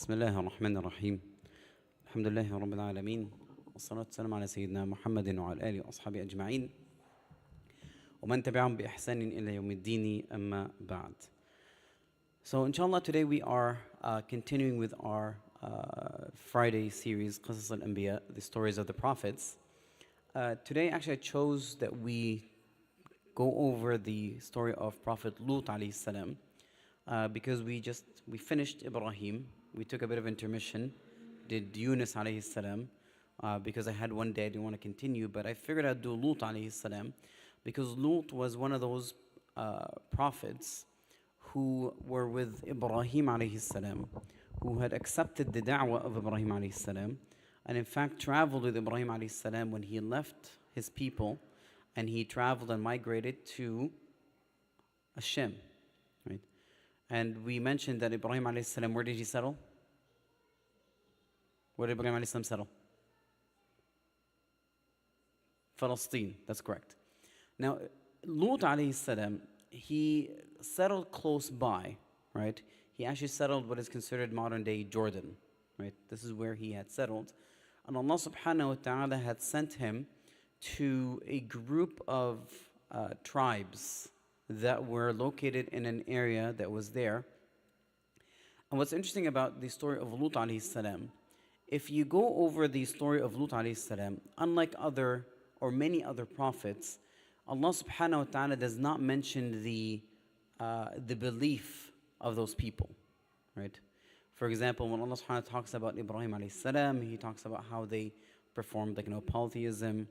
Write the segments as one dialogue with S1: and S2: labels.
S1: بسم الله الرحمن الرحيم. الحمد لله رب العالمين، والصلاة والسلام على سيدنا محمد وعلى آله وأصحابه أجمعين ومن تبعهم بإحسان إلى يوم الدين أما بعد. So inshallah, today we are continuing with our Friday series, Qasas al-Anbiya, the stories of the prophets. Today actually I chose that we go over the story of Prophet Lut alayhi salam, because we finished Ibrahim. We took a bit of intermission, did Yunus alayhi salam, because I had one day I didn't want to continue, but I figured I'd do Lut alayhi salam because Lut was one of those prophets who were with Ibrahim alayhi salam, who had accepted the da'wah of Ibrahim alayhi salam, and in fact traveled with Ibrahim alayhi salam when he left his people and he traveled and migrated to Hashem, right? And we mentioned that Ibrahim alayhi salam, where did he settle? Where did Ibrahim alayhi salam settle? Palestine, that's correct. Now, Lut alayhi salam, he settled close by, right? He actually settled what is considered modern day Jordan, right? This is where he had settled. And Allah subhanahu wa ta'ala had sent him to a group of tribes that were located in an area that was there. And what's interesting about the story of Lut alayhi salam, if you go over the story of Lut alayhi salam, unlike other or many other prophets, Allah subhanahu wa ta'ala does not mention the belief of those people, right? For example, when Allah subhanahu wa ta'ala talks about Ibrahim alayhi salam, he talks about how they performed polytheism,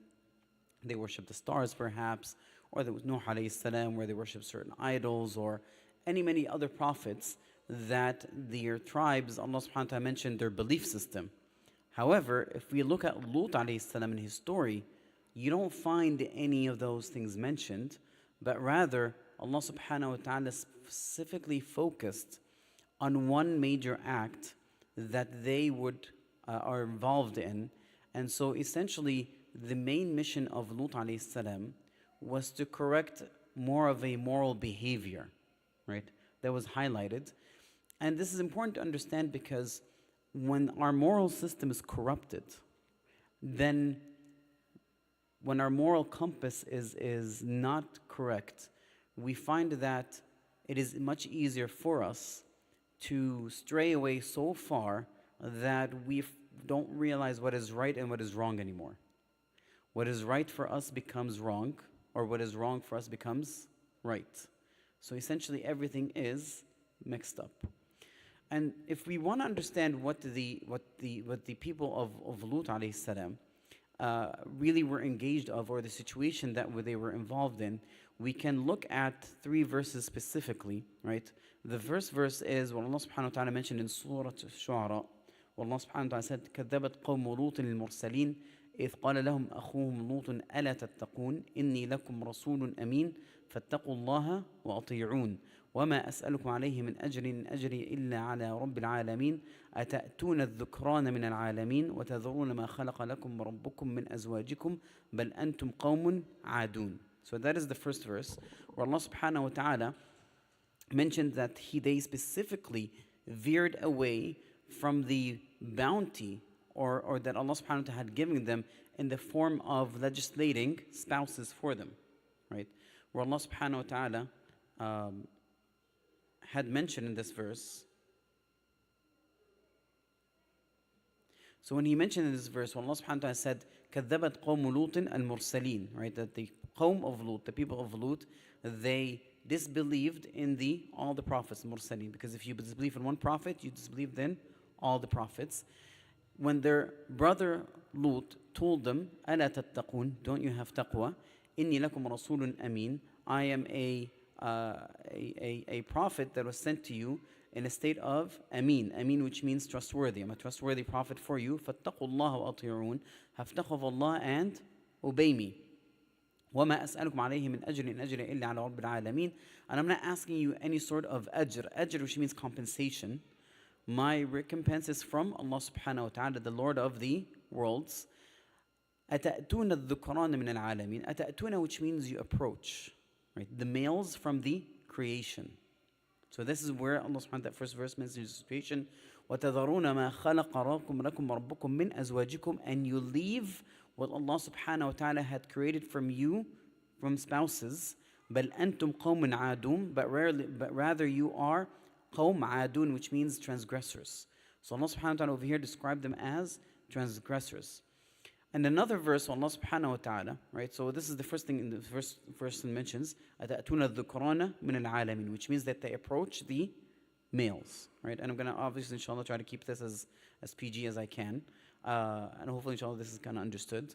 S1: they worship the stars perhaps, or there was Nuh alayhi salam where they worship certain idols, or many other prophets that their tribes, Allah subhanahu wa ta'ala mentioned their belief system. However, if we look at Lut alayhi salam and his story, you don't find any of those things mentioned, but rather Allah subhanahu wa ta'ala specifically focused on one major act that they are involved in. And so essentially the main mission of Lut alayhi salam was to correct more of a moral behavior, right? That was highlighted. And this is important to understand because when our moral system is corrupted, then when our moral compass is not correct, we find that it is much easier for us to stray away so far that we don't realize what is right and what is wrong anymore. What is right for us becomes wrong, or what is wrong for us becomes right. So essentially everything is mixed up. And if we want to understand what the people of Lut alayhi salam really were engaged of, or the situation that they were involved in, we can look at 3 verses specifically, right? The first verse is what Allah subhanahu wa ta'ala mentioned in Surah Al-Shu'ara. Allah subhanahu wa ta'ala said, كَذَّبَتْ قَوْمُ لُوطٍ الْمُرْسَلِينَ إِذْ قَالَ لَهُمْ أَخُوهُمْ لُوطٌ أَلَا تَتَّقُونَ إِنِّي لَكُمْ رَسُولٌ أَمِينٌ فَاتَّقُوا اللَّهَ وَأَطِيعُونَ وَمَا أَسْأَلُكُمْ عَلَيْهِ مِنْ أَجْرٍ إِنْ أَجْرِي إِلَّا عَلَى رَبِّ الْعَالَمِينَ أَتَأْتُونَ الذُّكْرَانَ مِنَ الْعَالَمِينَ وَتَذَرُونَ مَا خَلَقَ لَكُمْ رَبُّكُمْ مِنْ أَزْوَاجِكُمْ بَلْ أَنْتُمْ قَوْمٌ عَادُونَ. So that is the first verse, where Allah subhanahu wa ta'ala mentioned that they specifically veered away from the bounty or that Allah subhanahu wa ta'ala had given them in the form of legislating spouses for them, right? Where Allah subhanahu wa ta'ala had mentioned in this verse. So when he mentioned in this verse, when Allah subhanahu wa ta'ala said, كَذَّبَتْ قَوْمُ لُوطٍ الْمُرْسَلِينَ, right? That the qawm of Lut, the people of Lut, they disbelieved in all the prophets, mursaleen. Because if you disbelieve in one prophet, you disbelieved in all the prophets. When their brother Lut told them, أَلَا تَتَّقُونَ, don't you have taqwa? إِنِّي لَكُمْ رَسُولٌ أَمِينٌ, I am a prophet that was sent to you in a state of Ameen, which means trustworthy. I'm a trustworthy prophet for you. فَاتَّقُوا اللَّهَ وَأَطِيعُونَ, have taqwa of Allah and obey me. وَمَا أَسْأَلُكُمْ عَلَيْهِ مِنْ أَجْرٍ إِنْ أَجْرِي إِلَّا عَلَى رَبِّ الْعَالَمِينَ, and I'm not asking you any sort of ajr, which means compensation. My recompense is from Allah subhanahu wa ta'ala, the Lord of the worlds. أَتَأْتُونَ الذُّكْرَانَ مِنَ الْعَالَمِينَ, أَتَأْتُونَ, which means you approach, right? The males from the creation. So this is where Allah subhanahu wa ta'ala, that first verse mentions the situation. وَتَذَرُونَ مَا خَلَقَ لَكُمْ رَبُّكُمْ مِنْ أَزْوَاجِكُمْ, and you leave what Allah subhanahu wa ta'ala had created from you, from spouses. بَلْ أَنْتُمْ قَوْمٌ عَادُونَ, but rather you are قَوْم عَادُون, which means transgressors. So Allah subhanahu wa ta'ala over here described them as transgressors. And another verse, Allah subhanahu wa ta'ala, right? So this is the first thing in the first verse mentions, أَتَأْتُونَ الذُّكْرَانَ مِنَ الْعَالَمِينَ, which means that they approach the males, right? And I'm going to obviously, inshallah, try to keep this as PG as I can. And hopefully, inshallah, this is kind of understood.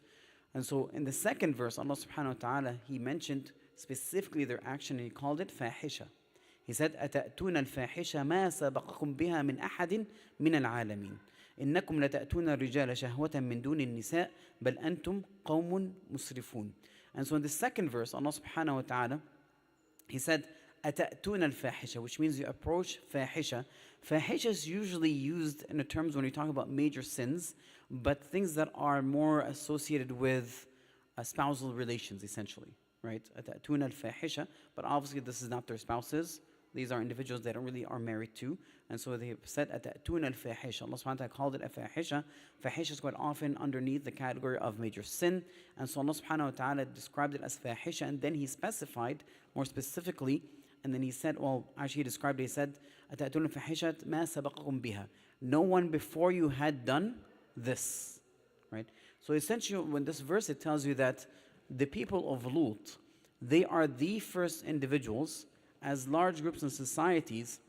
S1: And so in the second verse, Allah subhanahu wa ta'ala, He mentioned specifically their action, and He called it fahisha. He said, أَتَأْتُونَ الْفَاحِشَ مَا سَبَقَكُمْ بِهَا مِنْ أَحَدٍ مِنَ الْعَالَمِينَ إِنَّكُمْ لَتَأْتُونَ الرِّجَالَ شَهْوَةً مِنْ دُونِ النِّسَاءِ بَلْ أَنْتُمْ قَوْمٌ مُسْرِفُونَ. And so in the second verse, Allah subhanahu wa ta'ala, He said, أَتَأْتُونَ الْفَاحِشَ, which means you approach fahisha. Fahisha is usually used in the terms when we talk about major sins, but things that are more associated with spousal relations, essentially, right? أَتَأْتُونَ الْفَاحِشَ, but obviously this is not their spouses. These are individuals that really are married to. And so they said, أَتَأْتُونَ الْفَاحِشَ. Allah subhanahu wa ta'ala called it a fahisha. Fahisha is quite often underneath the category of major sin. And so Allah subhanahu wa ta'ala described it as fahisha, and then He specified more specifically, and then He said, well, actually He described it, He said, أَتَأْتُونَ الْفَاحِشَةَ مَا سَبَقَكُمْ بِهَا. No one before you had done this, right? So essentially, when this verse, it tells you that the people of Lut, they are the first individuals as large groups and societies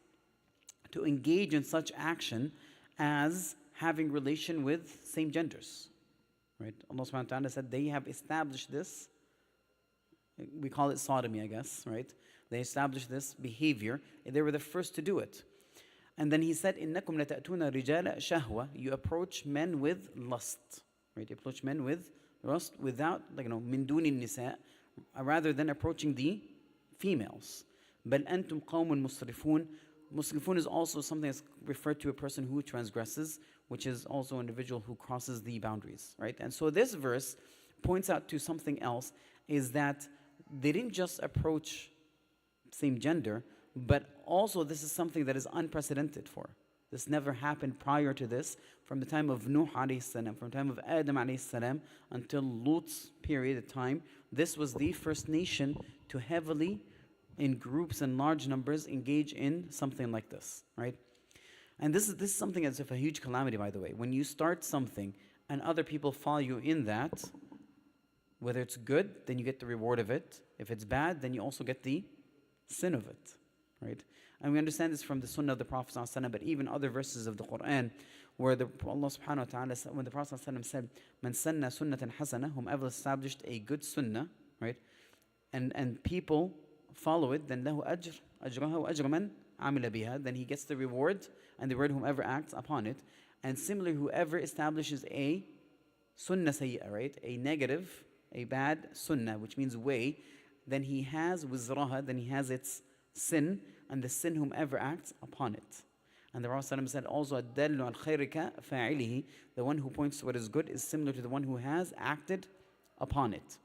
S1: to engage in such action as having relation with same genders, right? Allah subhanahu wa ta'ala said they have established this. We call it sodomy, I guess, right? They established this behavior. They were the first to do it. And then He said, إِنَّكُمْ لَتَأْتُونَ رِجَالَ شَهْوَةً. You approach men with lust, right? You approach men with lust without, مِن دُونِ النِّسَاء, rather than approaching the females. بَلْ أَنْتُمْ قَوْمٌ مُسْرِفُونَ. Musrifun is also something that's referred to a person who transgresses, which is also an individual who crosses the boundaries, right? And so this verse points out to something else, is that they didn't just approach same gender, but also this is something that is unprecedented for. This never happened prior to this, from the time of Nuh alayhi salam, from the time of Adam alayhi salam, until Lut's period of time. This was the first nation to heavily, in groups and large numbers, engage in something like this, right? And this is something that's of a huge calamity, by the way. When you start something and other people follow you in that, whether it's good, then you get the reward of it. If it's bad, then you also get the sin of it, right? And we understand this from the Sunnah of the Prophet ﷺ, but even other verses of the Quran, where Allah subhanahu wa ta'ala, when the Prophet ﷺ said, "Man sanna sunnatan hasana," whomever established a good sunnah, right? And people follow it, then lahu ajr, ajraha wa ajra man amila biha, then he gets the reward and the reward whomever acts upon it. And similarly, whoever establishes a sunnah sayyi'ah, right? A negative, a bad sunnah, which means way, then he has wizraha, then he has its sin, and the sin whomever acts upon it. And the Prophet said also, "Ad-dallu al khayrika fa'ilihi," the one who points to what is good is similar to the one who has acted upon it.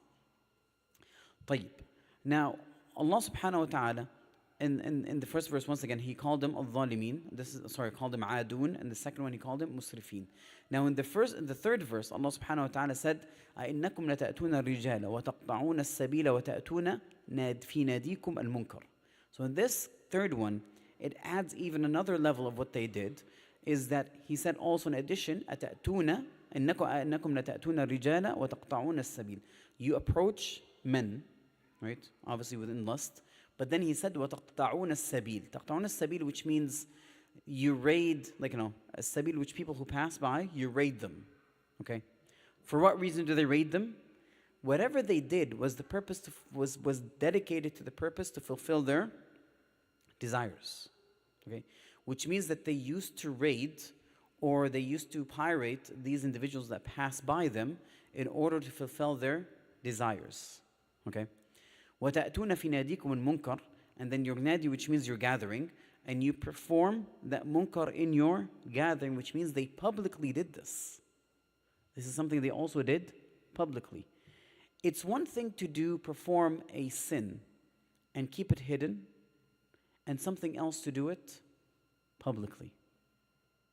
S1: طيب. Now, Allah subhanahu wa ta'ala, in the first verse, once again, He called them al-zalimin. Called them adun. And the second one, He called them musrifin. Now, in the third verse, Allah subhanahu wa ta'ala said, أَإِنَّكُمْ لَتَأْتُونَ الرِّجَالَ وَتَقْطَعُونَ السَّبِيلَ وَتَأْتُونَ فِي نَادِيكُمْ الْمُنْكَرَ. So in this third one, it adds even another level of what they did, is that He said also in addition, أَتَأْتُونَ إِنَّكُمْ لَتَأْتُونَ الرِّجَالَ وَتَقْطَعُونَ السَّبِيلَ. You approach men, right? Obviously within lust. But then He said, وَتَقْطَعُونَ السَّبِيلَ. تَقْطَعُونَ السَّبِيلَ, which means you raid, السَّبِيلَ, which people who pass by, you raid them. Okay? For what reason do they raid them? Whatever they did was the purpose was dedicated to the purpose to fulfill their desires. Okay? Which means that they used to raid, or they used to pirate these individuals that pass by them in order to fulfill their desires. Okay? وَتَأْتُونَ فِي نَادِيكُمُ الْمُنْكَرَ. And then your nadi, which means you're gathering, and you perform that munkar in your gathering, which means they publicly did this. This is something they also did publicly. It's one thing to perform a sin and keep it hidden, and something else to do it publicly.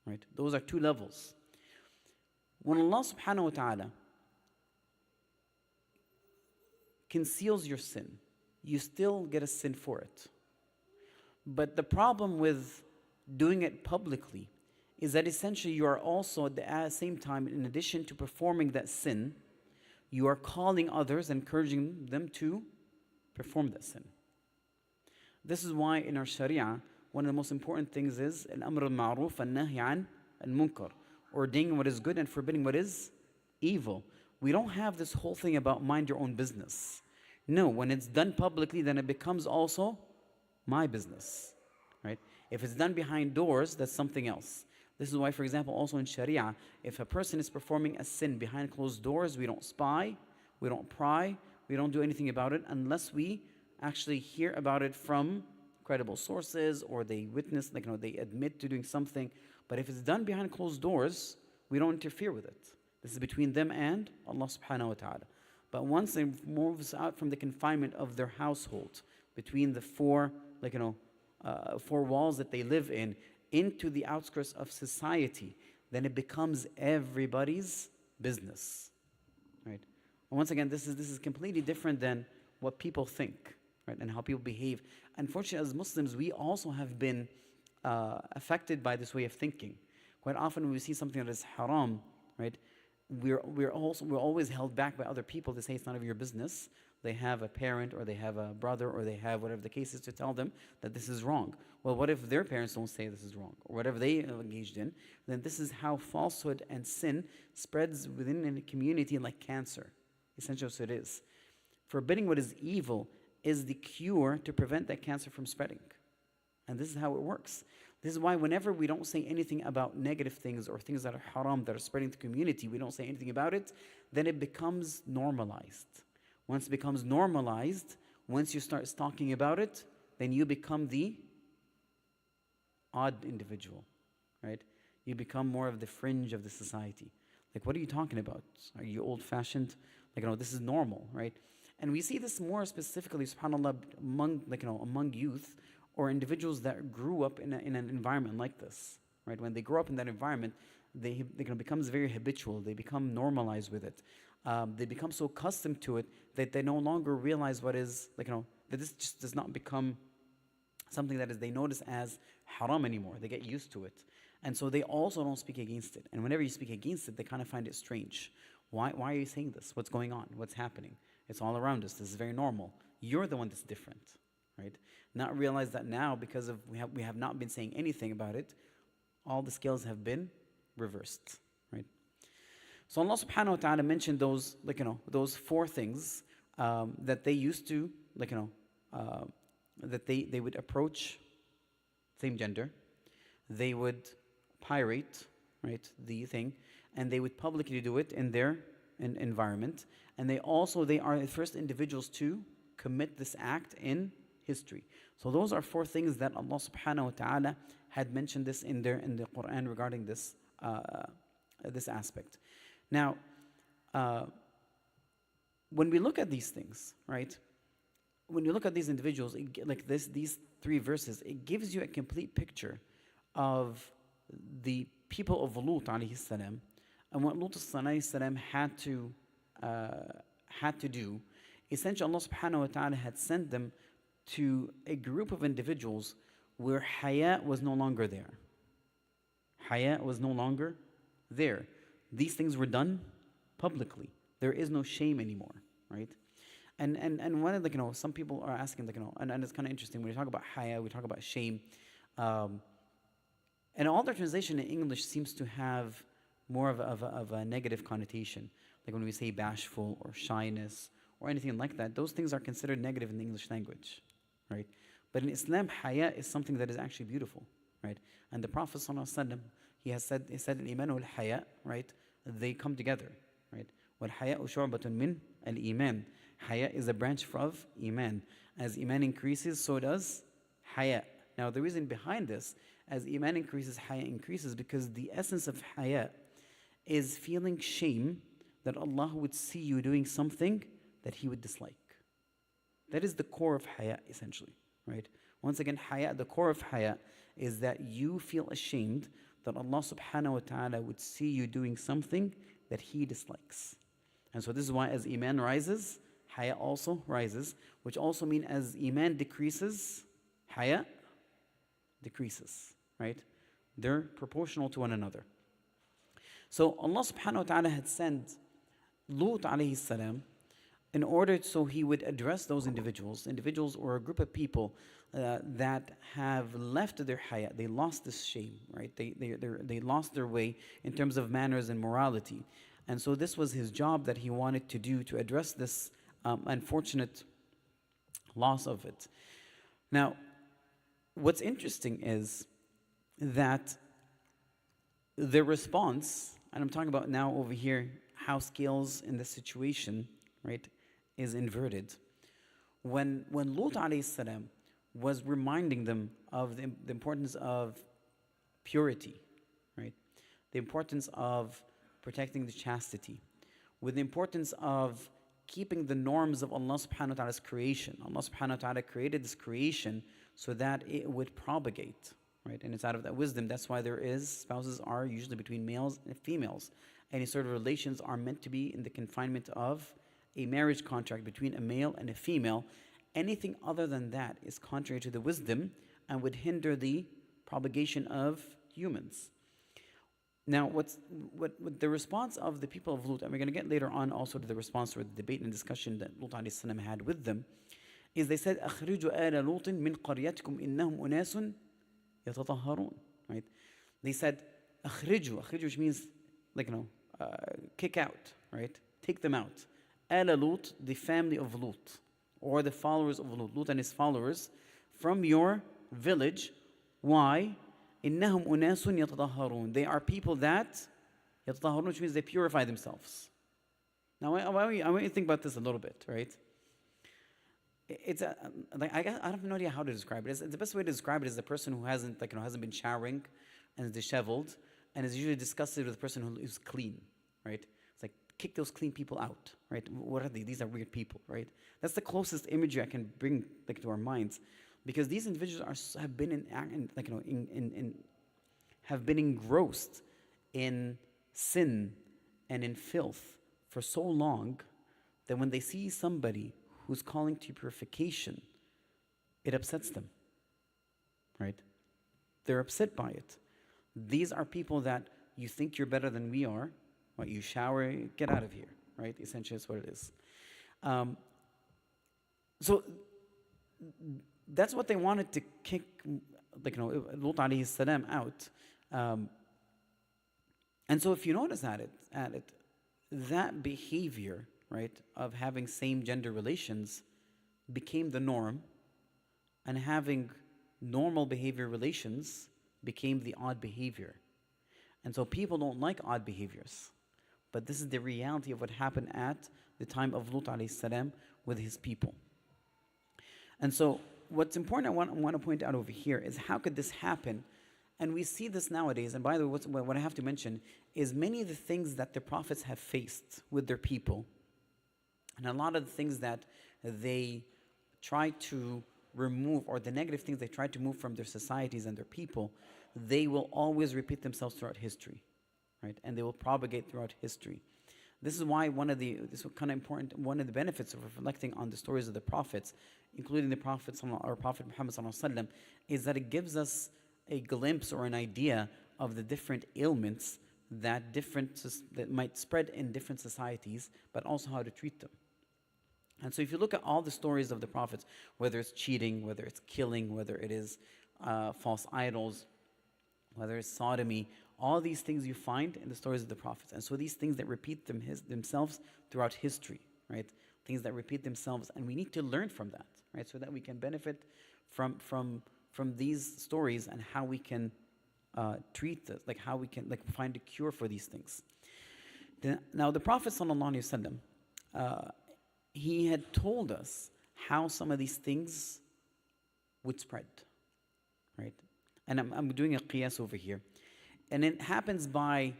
S1: right? Those are two levels. When Allah subhanahu wa ta'ala conceals your sin, you still get a sin for it. But the problem with doing it publicly is that essentially you are also at the same time, in addition to performing that sin, you are calling others, encouraging them to perform that sin. This is why in our Sharia, one of the most important things is al-amr al-ma'ruf al-nahy an al-munkar, ordaining what is good and forbidding what is evil. We don't have this whole thing about mind your own business. No, when it's done publicly, then it becomes also my business, right? If it's done behind doors, that's something else. This is why, for example, also in Sharia, if a person is performing a sin behind closed doors, we don't spy, we don't pry, we don't do anything about it unless we actually hear about it from credible sources or they witness, like, they admit to doing something. But if it's done behind closed doors, we don't interfere with it. This is between them and Allah subhanahu wa ta'ala. But once it moves out from the confinement of their household, between the four walls that they live in, into the outskirts of society, then it becomes everybody's business, right? And once again, this is completely different than what people think, right? And how people behave. Unfortunately, as Muslims, we also have been affected by this way of thinking. Quite often, when we see something that is haram, right, we're always held back by other people to say it's none of your business. They have a parent or they have a brother or they have whatever the case is to tell them that this is wrong. Well, what if their parents don't say this is wrong or whatever they engaged in? Then this is how falsehood and sin spreads within a community like cancer. Essentially, so it is. Forbidding what is evil is the cure to prevent that cancer from spreading. And this is how it works. This is why whenever we don't say anything about negative things or things that are haram that are spreading to the community, we don't say anything about it, then it becomes normalized. Once it becomes normalized, once you start talking about it, then you become the odd individual, right? You become more of the fringe of the society. Like, what are you talking about? Are you old-fashioned? Like, this is normal, right? And we see this more specifically, subhanAllah, among youth or individuals that grew up in an environment like this, right? When they grow up in that environment, they becomes very habitual. They become normalized with it. They become so accustomed to it that they no longer realize what is, that this just does not become something that is they notice as haram anymore. They get used to it. And so they also don't speak against it. And whenever you speak against it, they kind of find it strange. Why are you saying this? What's going on? What's happening? It's all around us. This is very normal. You're the one that's different, right? Not realize that now, because of we have not been saying anything about it, all the scales have been reversed, right? So Allah subhanahu wa ta'ala mentioned those, those four things that they used to, that they would approach same gender, they would pirate, right, the thing, and they would publicly do it in their environment, and they are the first individuals to commit this act in history. So those are four things that Allah subhanahu wa ta'ala had mentioned this in the Quran regarding this this aspect. Now, when we look at these things, right, when you look at these individuals, these three verses, it gives you a complete picture of the people of Lut alayhi salam and what Lut alayhi salam had to do. Essentially, Allah subhanahu wa ta'ala had sent them to a group of individuals where haya was no longer there. Haya was no longer there. These things were done publicly. There is no shame anymore, right? And one of the, some people are asking, and it's kind of interesting, when we talk about haya, we talk about shame. And all the translation in English seems to have more of a negative connotation. Like when we say bashful or shyness or anything like that, those things are considered negative in the English language, right? But in Islam, haya is something that is actually beautiful, right? And the Prophet ﷺ, he said al-iman wal-haya, right? They come together, right? Wal-haya'u shu'batun min al-iman. Haya is a branch of iman. As iman increases, so does haya. Now, the reason behind this, as iman increases, haya increases, because the essence of haya is feeling shame that Allah would see you doing something that He would dislike. That is the core of haya, essentially, right? Once again, haya, the core of haya is that you feel ashamed that Allah subhanahu wa ta'ala would see you doing something that He dislikes. And so this is why as Iman rises, Haya also rises, which also means as Iman decreases, Haya decreases, right? They're proportional to one another. So Allah subhanahu wa ta'ala had sent Lut alayhi salam in order so he would address those individuals or a group of people that have left their haya. They lost this shame, right? They lost their way in terms of manners and morality. And so this was his job that he wanted to do to address this unfortunate loss of it. Now, what's interesting is that the response, and I'm talking about now over here, how scales in this situation, right, is inverted. When Lut alayhi salam was reminding them of the importance of purity, right, the importance of protecting the chastity, with the importance of keeping the norms of Allah subhanahu wa ta'ala's creation. Allah subhanahu wa ta'ala created this creation so that it would propagate, right? And it's out of that wisdom. That's why spouses are usually between males and females. Any sort of relations are meant to be in the confinement of a marriage contract between a male and a female. Anything other than that is contrary to the wisdom and would hinder the propagation of humans. Now, what the response of the people of Lut, and we're going to get later on also to the response or the debate and discussion that Lut alayhi salam had with them, is they said, أخرجوا آل لوط من قريتكم إنهم أناس يتطهرون. Right? They said, أخرجوا, which means kick out, right? Take them out. آل Lut, the family of Lut, or the followers of Lut, Lut and his followers, from your village. Why? إنهم أناس يتطهرون. They are people that يتطهرون, which means they purify themselves. Now, I want you to think about this a little bit, right? It's I have no idea how to describe it. The best way to describe it is the person who hasn't been showering and is disheveled, and is usually disgusted with the person who's clean, right? It's like, kick those clean people out, right? What are they? These are weird people, right? That's the closest imagery I can bring to our minds, because these individuals have been have been engrossed in sin and in filth for so long that when they see somebody who's calling to purification, it upsets them, right? They're upset by it. These are people that you think you're better than we are. What, you shower, get out of here, right? Essentially, that's what it is. So that's what they wanted to kick, Lut alayhi salam out. And so if you notice at it, that behavior, right, of having same gender relations became the norm, and having normal behavior relations became the odd behavior. And so people don't like odd behaviors. But this is the reality of what happened at the time of Lut alayhi salam with his people. And so what's important I want to point out over here is, how could this happen? And we see this nowadays. And by the way, what I have to mention is many of the things that the prophets have faced with their people, and a lot of the things that they try to remove, or the negative things they try to move from their societies and their people, they will always repeat themselves throughout history, right? And they will propagate throughout history. This is why one of the benefits of reflecting on the stories of the prophets, including the Prophet or Prophet Muhammad ﷺ, is that it gives us a glimpse or an idea of the different ailments that might spread in different societies, but also how to treat them. And so if you look at all the stories of the prophets, whether it's cheating, whether it's killing, whether it is false idols, whether it's sodomy, all these things you find in the stories of the prophets. And so these things that repeat themselves throughout history, right? Things that repeat themselves, and we need to learn from that, right? So that we can benefit from these stories, and how we can treat this, how we can find a cure for these things. Now the Prophet ﷺ, he had told us how some of these things would spread, right? And I'm doing a qiyas over here. And it happens by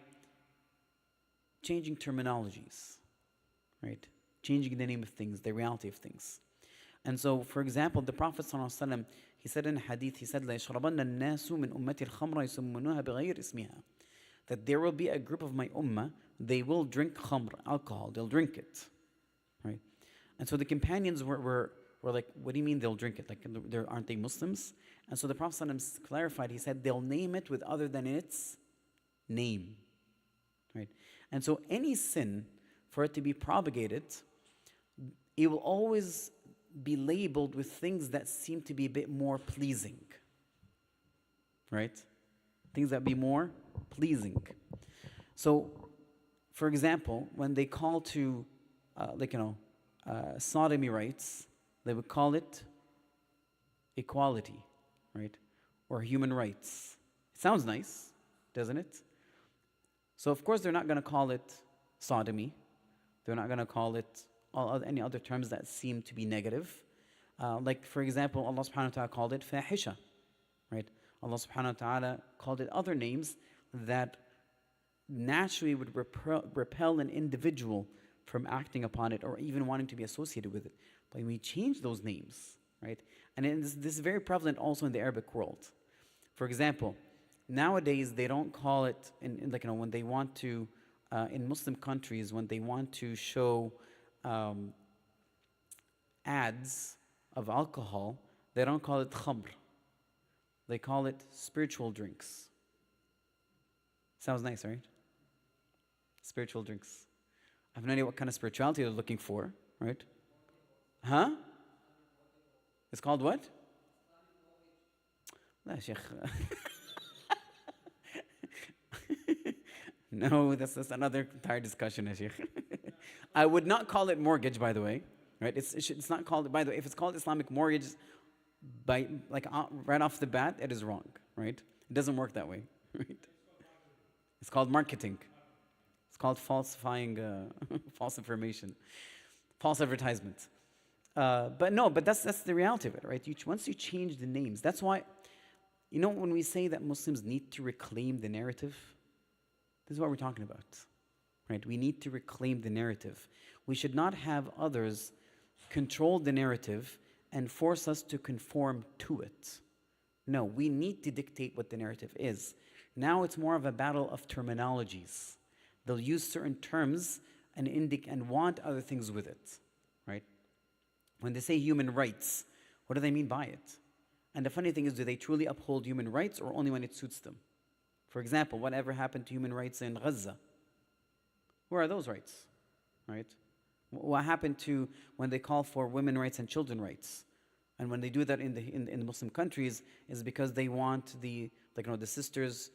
S1: changing terminologies, right? Changing the name of things, the reality of things. And so, for example, the Prophet ﷺ, he said in a hadith, he said, لَيَشْرَبَنَّ النَّاسُ مِنْ أُمَّتِ الْخَمْرَ يُسَمُّنُوهَا بِغَيْرِ اسْمِهَا. That there will be a group of my ummah, they will drink khamr, alcohol, they'll drink it. Right? And so the companions were like, what do you mean they'll drink it? Like, aren't they Muslims? And so the Prophet ﷺ clarified, he said, they'll name it with other than its name. Right? And so any sin, for it to be propagated, it will always be labeled with things that seem to be a bit more pleasing. Right? Things that be more pleasing. So, for example, when they call to, sodomy rights, they would call it equality, right? Or human rights. It sounds nice, doesn't it? So, of course, they're not going to call it sodomy. They're not going to call it any other terms that seem to be negative. Like, for example, Allah subhanahu wa ta'ala called it fahisha, right? Allah subhanahu wa ta'ala called it other names that naturally would repel an individual from acting upon it or even wanting to be associated with it. But we change those names, right? And this is very prevalent also in the Arabic world. For example, nowadays they don't call it, when they want to, in Muslim countries, when they want to show ads of alcohol, they don't call it khamr. They call it spiritual drinks. Sounds nice, right? Spiritual drinks. I have no idea what kind of spirituality they're looking for, right? Huh? It's called what? La, Sheikh. No, that's another entire discussion, Sheikh. I would not call it mortgage, by the way, right? It's not called, by the way, if it's called Islamic mortgage, right off the bat, it is wrong, right? It doesn't work that way, right? It's called marketing. It's called falsifying, false information, false advertisement. But that's the reality of it, right? Once you change the names, that's why, when we say that Muslims need to reclaim the narrative, this is what we're talking about, right? We need to reclaim the narrative. We should not have others control the narrative and force us to conform to it. No, we need to dictate what the narrative is. Now it's more of a battle of terminologies. They'll use certain terms and want other things with it, right? When they say human rights, what do they mean by it? And the funny thing is, do they truly uphold human rights or only when it suits them? For example, whatever happened to human rights in Gaza? Where are those rights, right? What happened to when they call for women's rights and children's rights? And when they do that in the Muslim countries, is because they want the sisters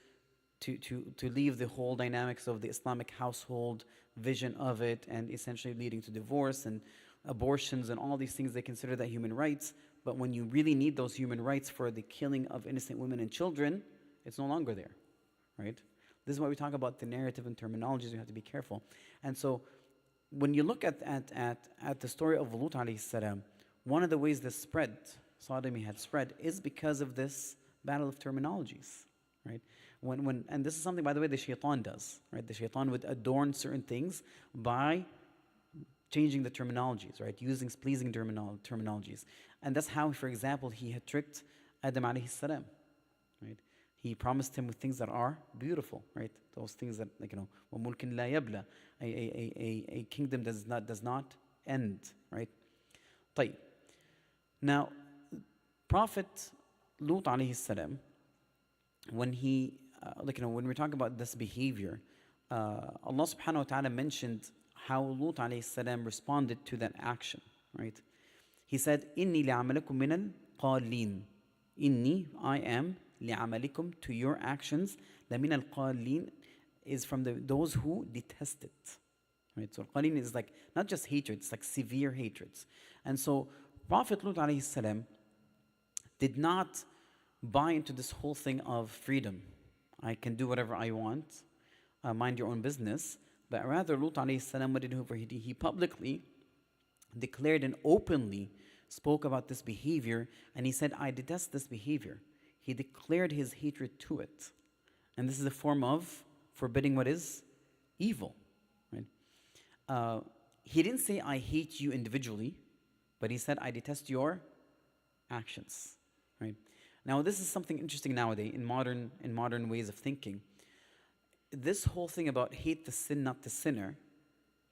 S1: to leave the whole dynamics of the Islamic household vision of it, and essentially leading to divorce and abortions and all these things. They consider that human rights, but when you really need those human rights for the killing of innocent women and children, it's no longer there, right? This is why we talk about the narrative and terminologies. You have to be careful. And so when you look at the story of Lut alayhi salam, one of the ways this spread, sodomy had spread, is because of this battle of terminologies, right? And this is something, by the way, the shaitan does, right? The shaitan would adorn certain things by changing the terminologies, right? Using pleasing terminologies. And that's how, for example, he had tricked Adam alayhi salam, right? He promised him with things that are beautiful, right? Those things that, وَمُلْكٍ لَا يَبْلَى, a kingdom does not end, right? طيب. Now, Prophet Lut alayhi salam, when when we're talking about this behavior, Allah subhanahu wa ta'ala mentioned how Lut alayhi salam responded to that action, right? He said, إِنِّي لِعَمَلِكُم مِّنَ الْقَالِينَ. Inni, I am, li'amalikum, to your actions, لَمِنَ الْقَالِينَ, is from those who detest it. Right? So al-qalin is like not just hatred, it's like severe hatreds. And so Prophet Lut alayhi salam did not buy into this whole thing of freedom. I can do whatever I want, mind your own business. But rather, Lut alayhi salam, what did he do? He publicly declared and openly spoke about this behavior, and he said, I detest this behavior. He declared his hatred to it. And this is a form of forbidding what is evil. Right? He didn't say, I hate you individually, But he said, I detest your actions, right? Now, this is something interesting nowadays in modern ways of thinking. This whole thing about hate the sin, not the sinner,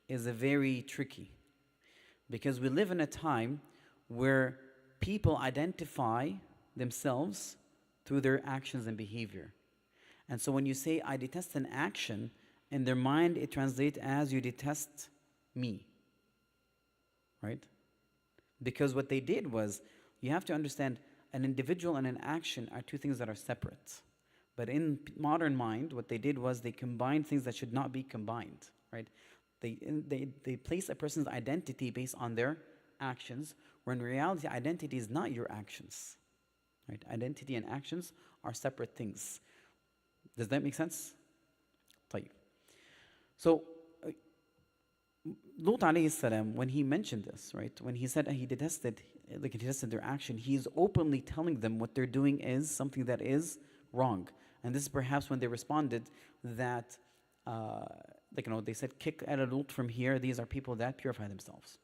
S1: is a very tricky, because we live in a time where people identify themselves through their actions and behavior. And so when you say, I detest an action, in their mind it translates as you detest me, right? Because what they did was, you have to understand, an individual and an action are two things that are separate. But in modern mind, what they did was they combined things that should not be combined, right? They place a person's identity based on their actions, where in reality, identity is not your actions, right? Identity and actions are separate things. Does that make sense? طيب. So, Lut alayhi salam, when he mentioned this, right, when he said he detested their action, he is openly telling them what they're doing is something that is wrong. And this is perhaps when they responded that, they said, kick Lut from here. These are people that purify themselves.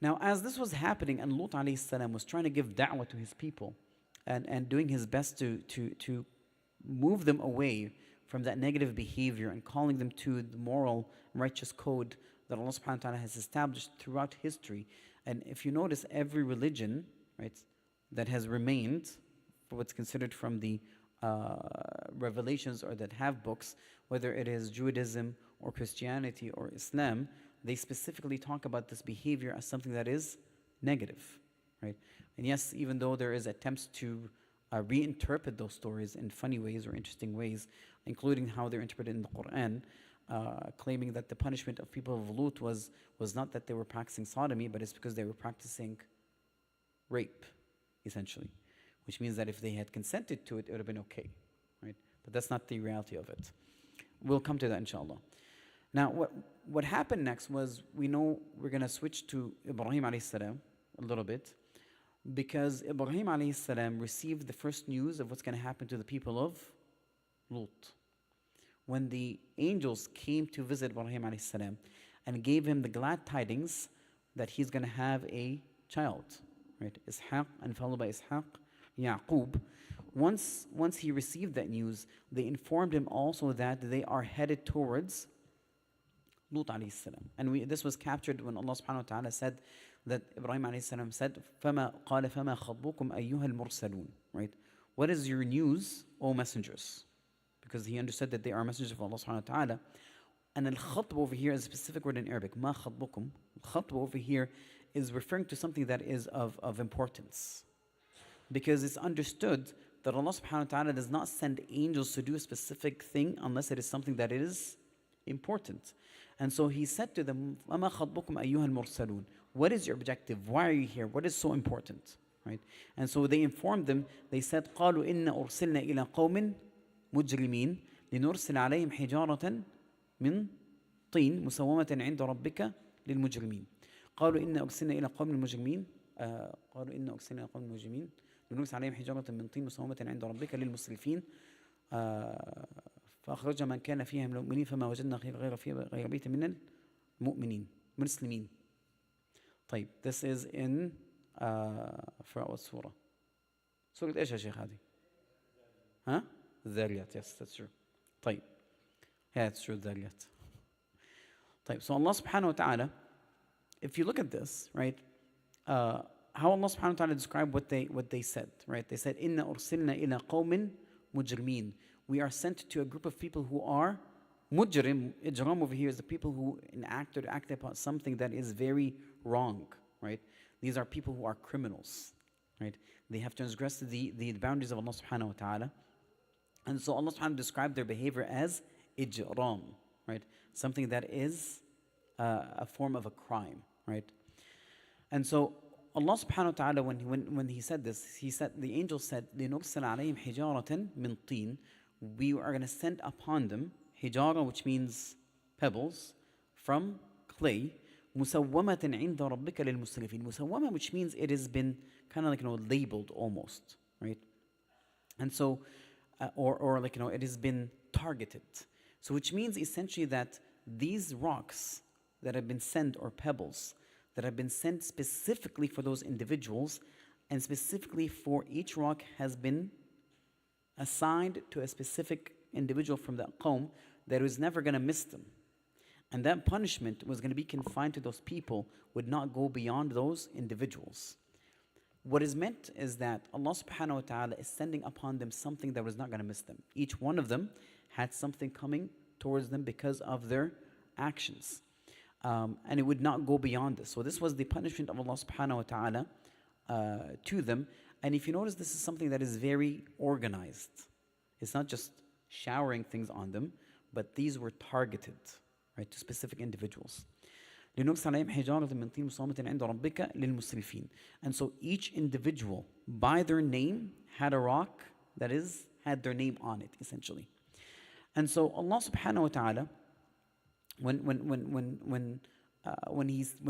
S1: Now, as this was happening, and Lut alayhi salam was trying to give da'wah to his people, and doing his best to move them away from that negative behavior and calling them to the moral, righteous code that Allah subhanahu wa ta'ala has established throughout history. And if you notice, every religion, right, that has remained, for what's considered from the revelations or that have books, whether it is Judaism or Christianity or Islam, they specifically talk about this behavior as something that is negative, right? And yes, even though there is attempts to reinterpret those stories in funny ways or interesting ways, including how they're interpreted in the Quran, claiming that the punishment of people of Lut was not that they were practicing sodomy, but it's because they were practicing rape, essentially. Which means that if they had consented to it, it would have been okay, right? But that's not the reality of it. We'll come to that, inshallah. Now, what happened next was, we know we're going to switch to Ibrahim alayhi salam a little bit, because Ibrahim alayhi salam received the first news of what's going to happen to the people of Lut. When the angels came to visit Ibrahim alayhi salam and gave him the glad tidings that he's going to have a child, right? Ishaq, and followed by Ishaq, Yaqub. Once he received that news, they informed him also that they are headed towards Lut alayhi salam. And this was captured when Allah subhanahu wa ta'ala said that Ibrahim alayhi salam said, فَمَا قَالَ فَمَا خَطْبُكُمْ أَيُّهَا الْمُرْسَلُونَ, right? What is your news, O messengers? Because he understood that they are messengers of Allah subhanahu wa ta'ala. And al-khatb over here is a specific word in Arabic. Ma khatbukum. Al-khatb over here is referring to something that is of importance. Because it's understood that Allah subhanahu wa ta'ala does not send angels to do a specific thing unless it is something that is important. And so he said to them, وَمَا خَطْبُكُمْ أَيُّهَا الْمُرْسَلُونَ. What is your objective? Why are you here? What is so important? Right? And so they informed them, they said, قَالُوا إِنَّا أُرْسِلْنَا إِلَىٰ قَوْمٍ مُجْرِمِينَ لِنُرْسِلَ عَلَيْهِمْ حِجَارَةً مِنْ طِينٍ مُسَوَّمَةً عِنْدَ رَبِّكَ لِلْمُجْرِمِينَ قَالُوا إِنَّا أُرْسِلْنَا إِلَىٰ قَوْمٍ مُجْرِمِينَ قَالُوا إِنَّا أُرْسِلْنَا إِلَىٰ قَوْمٍ مُجْرِمِينَ لنرسل عليهم حجارة من طين مسومة عند ربك للمسرفين فأخرج من كان فيها من المؤمنين فما وجدنا غير بيت من المؤمنين مسلمين. طيب, this is in for what surah? سورة إيش يا شيخ هذه؟ ها؟ الذاريات. Yes, that's true. طيب, yeah, it's true, الذاريات. طيب, so Allah subhanahu wa ta'ala, if you look at this, right, how Allah subhanahu wa ta'ala described what they said, right? They said, Inna ursilna ila qawmin mujrimin. We are sent to a group of people who are mujrim. Ijram over here is the people who enact or act upon something that is very wrong, right? These are people who are criminals, right? They have transgressed the boundaries of Allah subhanahu wa ta'ala. And so Allah subhanahu wa ta'ala described their behavior as ijram, right? Something that is a form of a crime, right? And so Allah subhanahu wa ta'ala, when he said this, he said, the angel said, لِنُرْسِلَ عَلَيْهِمْ حِجَارَةً مِنْ طِينٍ. We are going to send upon them hijara, which means pebbles, from clay, مُسَوَّمَةً عِنْدَ رَبِّكَ لِلْمُسْرِفِينَ. Musawwama, which means it has been kind of like, labeled almost, right? And so, or like, it has been targeted. So which means essentially that these rocks that have been sent, or pebbles, that have been sent specifically for those individuals, and specifically for each rock has been assigned to a specific individual from that qawm that was never going to miss them. And that punishment was going to be confined to those people, would not go beyond those individuals. What is meant is that Allah subhanahu wa ta'ala is sending upon them something that was not going to miss them. Each one of them had something coming towards them because of their actions. And it would not go beyond this. So this was the punishment of Allah subhanahu wa ta'ala to them. And if you notice, this is something that is very organized. It's not just showering things on them, but these were targeted, right, to specific individuals. And so each individual, by their name, had a rock that had their name on it, essentially. And so Allah subhanahu wa ta'ala, when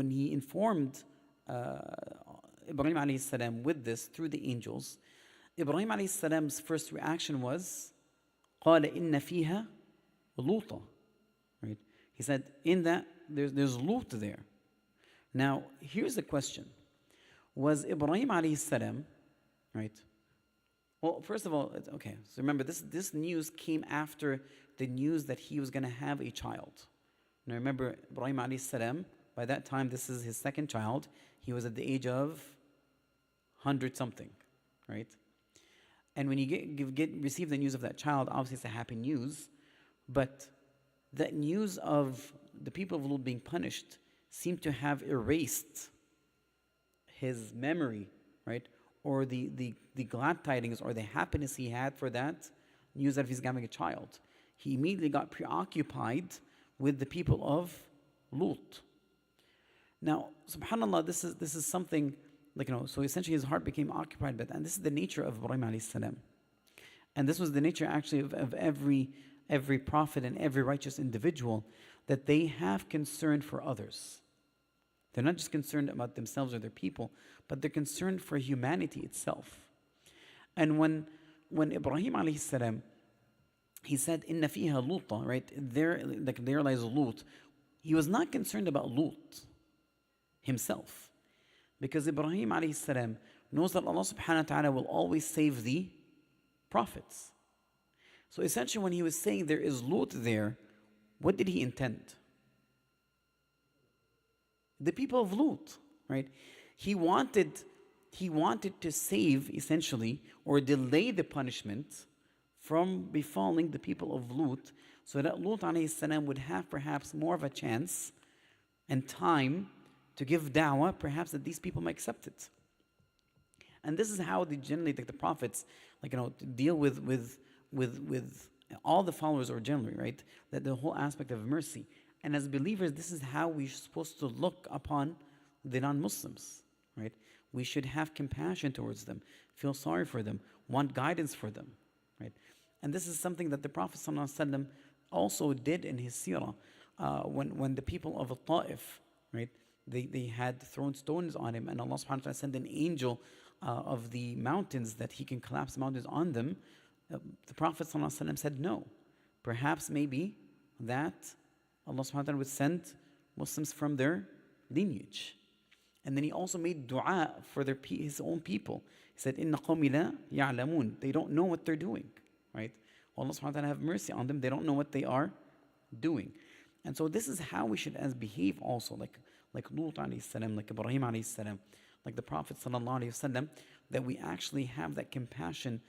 S1: he informed Ibrahim alayhi salam with this through the angels, Ibrahim alayhi salam's first reaction was, قَالَ إِنَّ فِيهَا لُوطًا. Right? He said, in that, there's Lut there. Now, here's the question. Was Ibrahim alayhi salam, right? Well, first of all, okay, so remember, this news came after the news that he was going to have a child. Now remember, Ibrahim alayhi salam, by that time, this is his second child. He was at the age of 100-something, right? And when you receive the news of that child, obviously it's a happy news, but that news of the people of Lut being punished seemed to have erased his memory, right? Or the glad tidings or the happiness he had for that news that he's having a child. He immediately got preoccupied with the people of Lut. Now, subhanAllah, this is something, like, so essentially his heart became occupied by that. And this is the nature of Ibrahim alayhi salam. And this was the nature actually of every prophet and every righteous individual, that they have concern for others. They're not just concerned about themselves or their people, but they're concerned for humanity itself. And when Ibrahim alayhi salam, he said, "Inna fiha Luta," right? There lies Lut. He was not concerned about Lut himself, because Ibrahim alayhi salam knows that Allah subhanahu wa ta'ala will always save the prophets. So essentially, when he was saying there is Lut there, what did he intend? The people of Lut, right? He wanted to save, essentially, or delay the punishment from befalling the people of Lut, so that Lut alayhi salam would have perhaps more of a chance and time to give da'wah, perhaps that these people might accept it. And this is how they generally, like the prophets, deal with all the followers, or generally, right? That the whole aspect of mercy. And as believers, this is how we're supposed to look upon the non-Muslims, right? We should have compassion towards them, feel sorry for them, want guidance for them, right? And this is something that the Prophet ﷺ also did in his seerah. When the people of Ta'if, right, they had thrown stones on him, and Allah subhanahu wa ta'ala sent an angel of the mountains that he can collapse the mountains on them. The Prophet ﷺ said no. Perhaps maybe that Allah subhanahu wa ta'ala would send Muslims from their lineage. And then he also made dua for his own people. He said, "Inna qawmi la ya'lamun." They don't know what they're doing, right? Allah subhanahu wa ta'ala have mercy on them. They don't know what they are doing. And so this is how we should behave also, like Lut alayhi salam, like Ibrahim alayhi salam, like the Prophet sallallahu alayhi wasallam, that we actually have that compassion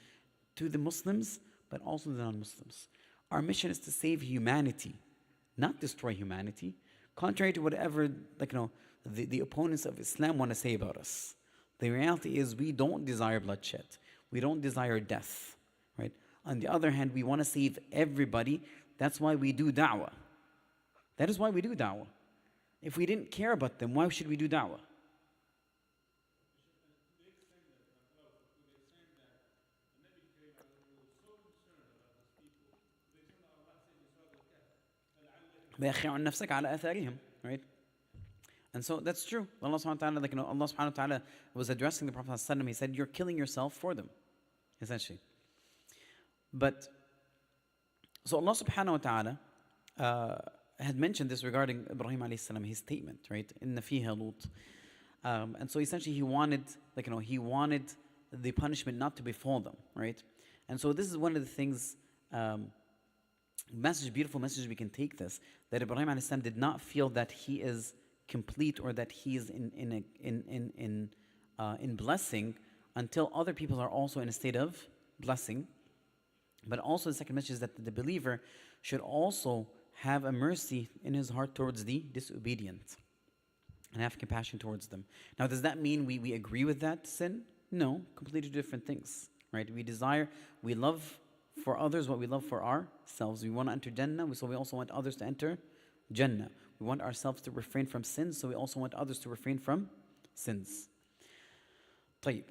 S1: to the Muslims, but also the non-Muslims. Our mission is to save humanity, not destroy humanity, contrary to whatever the opponents of Islam want to say about us. The reality is we don't desire bloodshed. We don't desire death, right? On the other hand, we want to save everybody. That's why we do da'wah. That is why we do da'wah. If we didn't care about them, why should we do da'wah? Right? And so that's true. Allah subhanahu wa ta'ala, Allah subhanahu wa ta'ala was addressing the Prophet ﷺ. He said, "You're killing yourself for them," essentially. But so Allah subhanahu wa ta'ala had mentioned this regarding Ibrahim alayhi salam, his statement, right? Inna fiha Lut. And so essentially he wanted, he wanted the punishment not to befall them, right? And so this is one of the things, beautiful message we can take this, that Ibrahim alayhi salam did not feel that he is complete or that he is in blessing until other people are also in a state of blessing. But also the second message is that the believer should also have a mercy in his heart towards the disobedient and have compassion towards them. Now, does that mean we agree with that sin? No, completely different things, right? We love for others what we love for ourselves. We want to enter Jannah, so we also want others to enter Jannah. We want ourselves to refrain from sins, so we also want others to refrain from sins. طيب.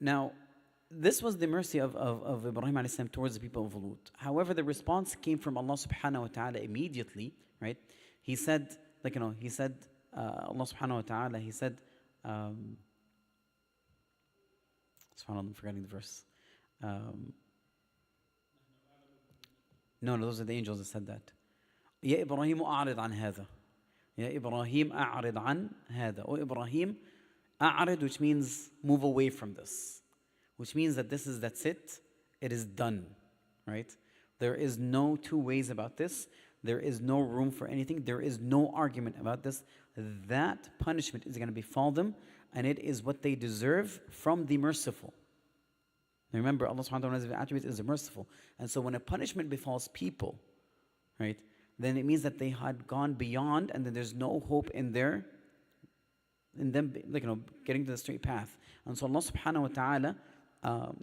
S1: Now, this was the mercy of Ibrahim alayhi salam towards the people of Lut. However, the response came from Allah subhanahu wa ta'ala immediately, right? He said, Allah subhanahu wa ta'ala, he said, subhanAllah, I'm forgetting the verse. No, those are the angels that said that. يا إبراهيم أعرض عن هذا. يا إبراهيم أعرض عن هذا. Oh Ibrahim, أعرض, which means move away from this. Which means that that's it. It is done, right? There is no two ways about this. There is no room for anything. There is no argument about this. That punishment is going to befall them, and it is what they deserve from the merciful. Remember, Allah subhanahu wa ta'ala's attribute is the merciful. And so when a punishment befalls people, right, then it means that they had gone beyond, and then there's no hope in them getting to the straight path. And so Allah subhanahu wa ta'ala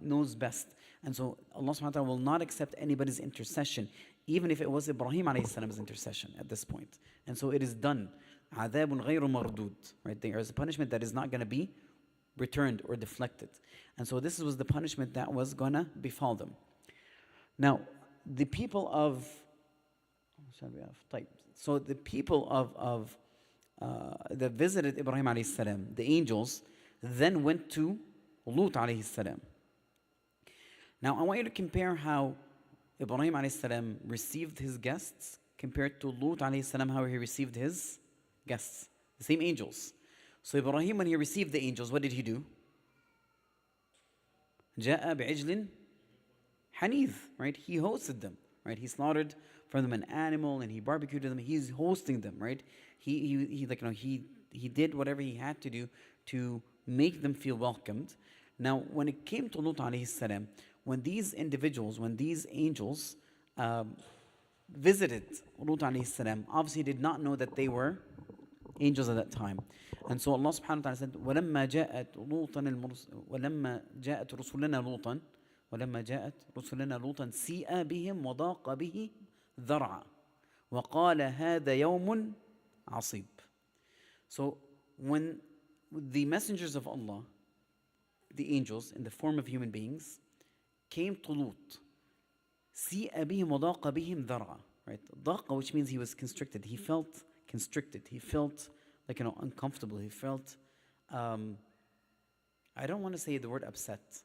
S1: knows best. And so Allah subhanahu wa ta'ala will not accept anybody's intercession, even if it was Ibrahim alayhi salam's intercession at this point. And so it is done. عَذَابٌ غَيْرُ مَرْدُودٌ. Right? There is a punishment that is not going to be returned or deflected. And so this was the punishment that was going to befall them. Now, the people of... So the people that visited Ibrahim alayhi salam, the angels, then went to Lut alayhi salam. Now I want you to compare how Ibrahim alayhi salam received his guests compared to Lut alayhi salam, how he received his guests. The same angels. So Ibrahim, when he received the angels, what did he do? جاء بعجل حنيذ, right? He hosted them, right? He slaughtered for them an animal and he barbecued them. He's hosting them, right? He did whatever he had to do to make them feel welcomed. Now, when it came to Lut alayhi salam, when these angels visited Lut alayhi salam, obviously did not know that they were angels at that time. And so Allah subhanahu wa ta'ala said, وَلَمَّا جَاءَت رُسُلَنَا لُوطًا سِيءَ بِهِمْ وَضَاقَ بِهِ ذَرْعًا وَقَالَ هَذَا يَوْمٌ عَصِيبٌ. So when the messengers of Allah, the angels in the form of human beings, came to Lut, سِيءَ بِهِمْ وَضَاقَ بِهِمْ ذَرْعًا, right? ضَاقَ, which means he was constricted. He felt constricted. He felt uncomfortable. He felt, I don't want to say the word upset.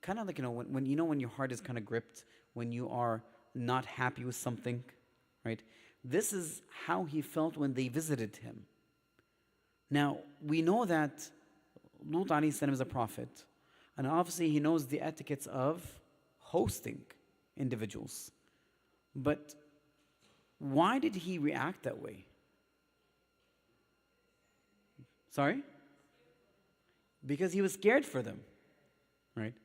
S1: Kind of when your heart is kind of gripped, when you are not happy with something, right? This is how he felt when they visited him. Now, we know that Lut alayhi salam is a prophet, and obviously he knows the etiquettes of hosting individuals. But why did he react that way? Sorry? Because he was scared for them, right?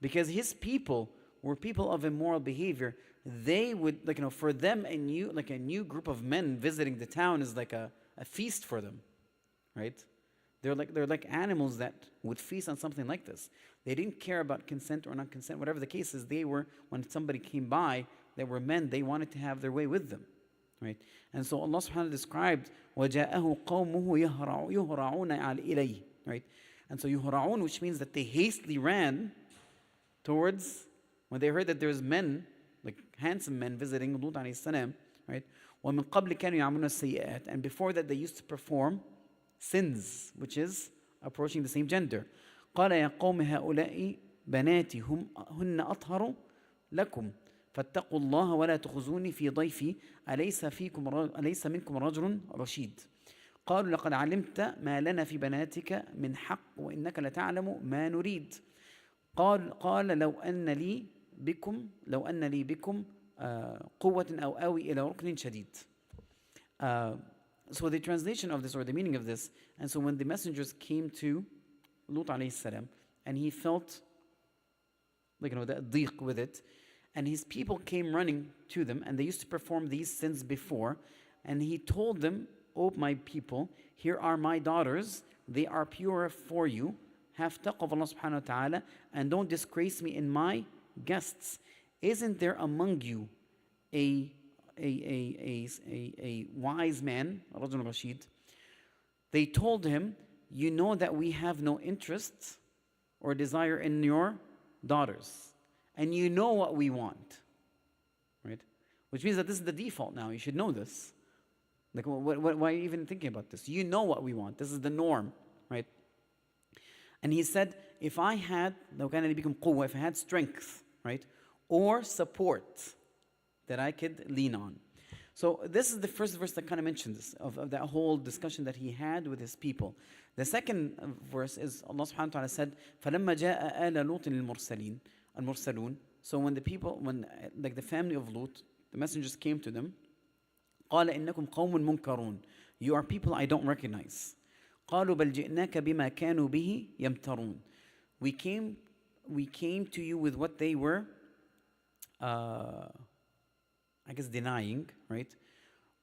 S1: Because his people were people of immoral behavior. They would, for them, a new group of men visiting the town is like a feast for them, right? They're like animals that would feast on something like this. They didn't care about consent or not consent, whatever the case is. When somebody came by, they were men, they wanted to have their way with them, right? And so Allah subhanahu wa ta'ala described, وَجَاءَهُ قَوْمُهُ يُهْرَعُونَ إِلَيْهِ, right? And so yuhra'un, which means that they hastily ran towards, when they heard that there's men, like handsome men visiting Lut alayhi salam, right? وَمِن قَبْلِ كَانُوا يَعْمَلُونَ السَّيِّئَاتِ, and before that they used to perform sins, which is approaching the same gender. قَالَ يَا قَوْمِ هَؤُلَاءِ بَنَاتِي هُنَّ أَطْهَرُ لَكُمْ فاتقوا الله ولا تخزوني في ضيفي أليس منكم رجل رشيد قالوا لقد علمت ما لنا في بناتك من حق وإنك لتعلم ما نريد قال لو أن لي بكم قوة أو آوي إلى ركن شديد. So the translation of this, or the meaning of this, and so when the messengers came to Lut alayhi salam, and he felt that dhiq with it, and his people came running to them, and they used to perform these sins before, and he told them, "O my people, here are my daughters, they are pure for you, have taqwa of Allah subhanahu wa ta'ala, and don't disgrace me in my guests. Isn't there among you a wise man, Rajul Rashid?" They told him, "You know that we have no interest or desire in your daughters, and you know what we want." Right? Which means that this is the default now. You should know this. Like, why are you even thinking about this? You know what we want. This is the norm, right? And he said, if I had strength, right, or support that I could lean on. So this is the first verse that kind of mentions this, of that whole discussion that he had with his people. The second verse is Allah subhanahu wa ta'ala said, فَلَمَّا جَاءَ آلَ لُوطٍ الْمُرْسَلُونَ. So when the people, like the family of Lut, the messengers came to them, قَالَ إِنَّكُمْ قَوْمٌ مُنْكَرُونَ. You are people I don't recognize. قَالُوا بَلْ جِئْنَاكَ بِمَا كَانُوا بِهِ يَمْتَرُونَ. We came to you with what they were denying, right?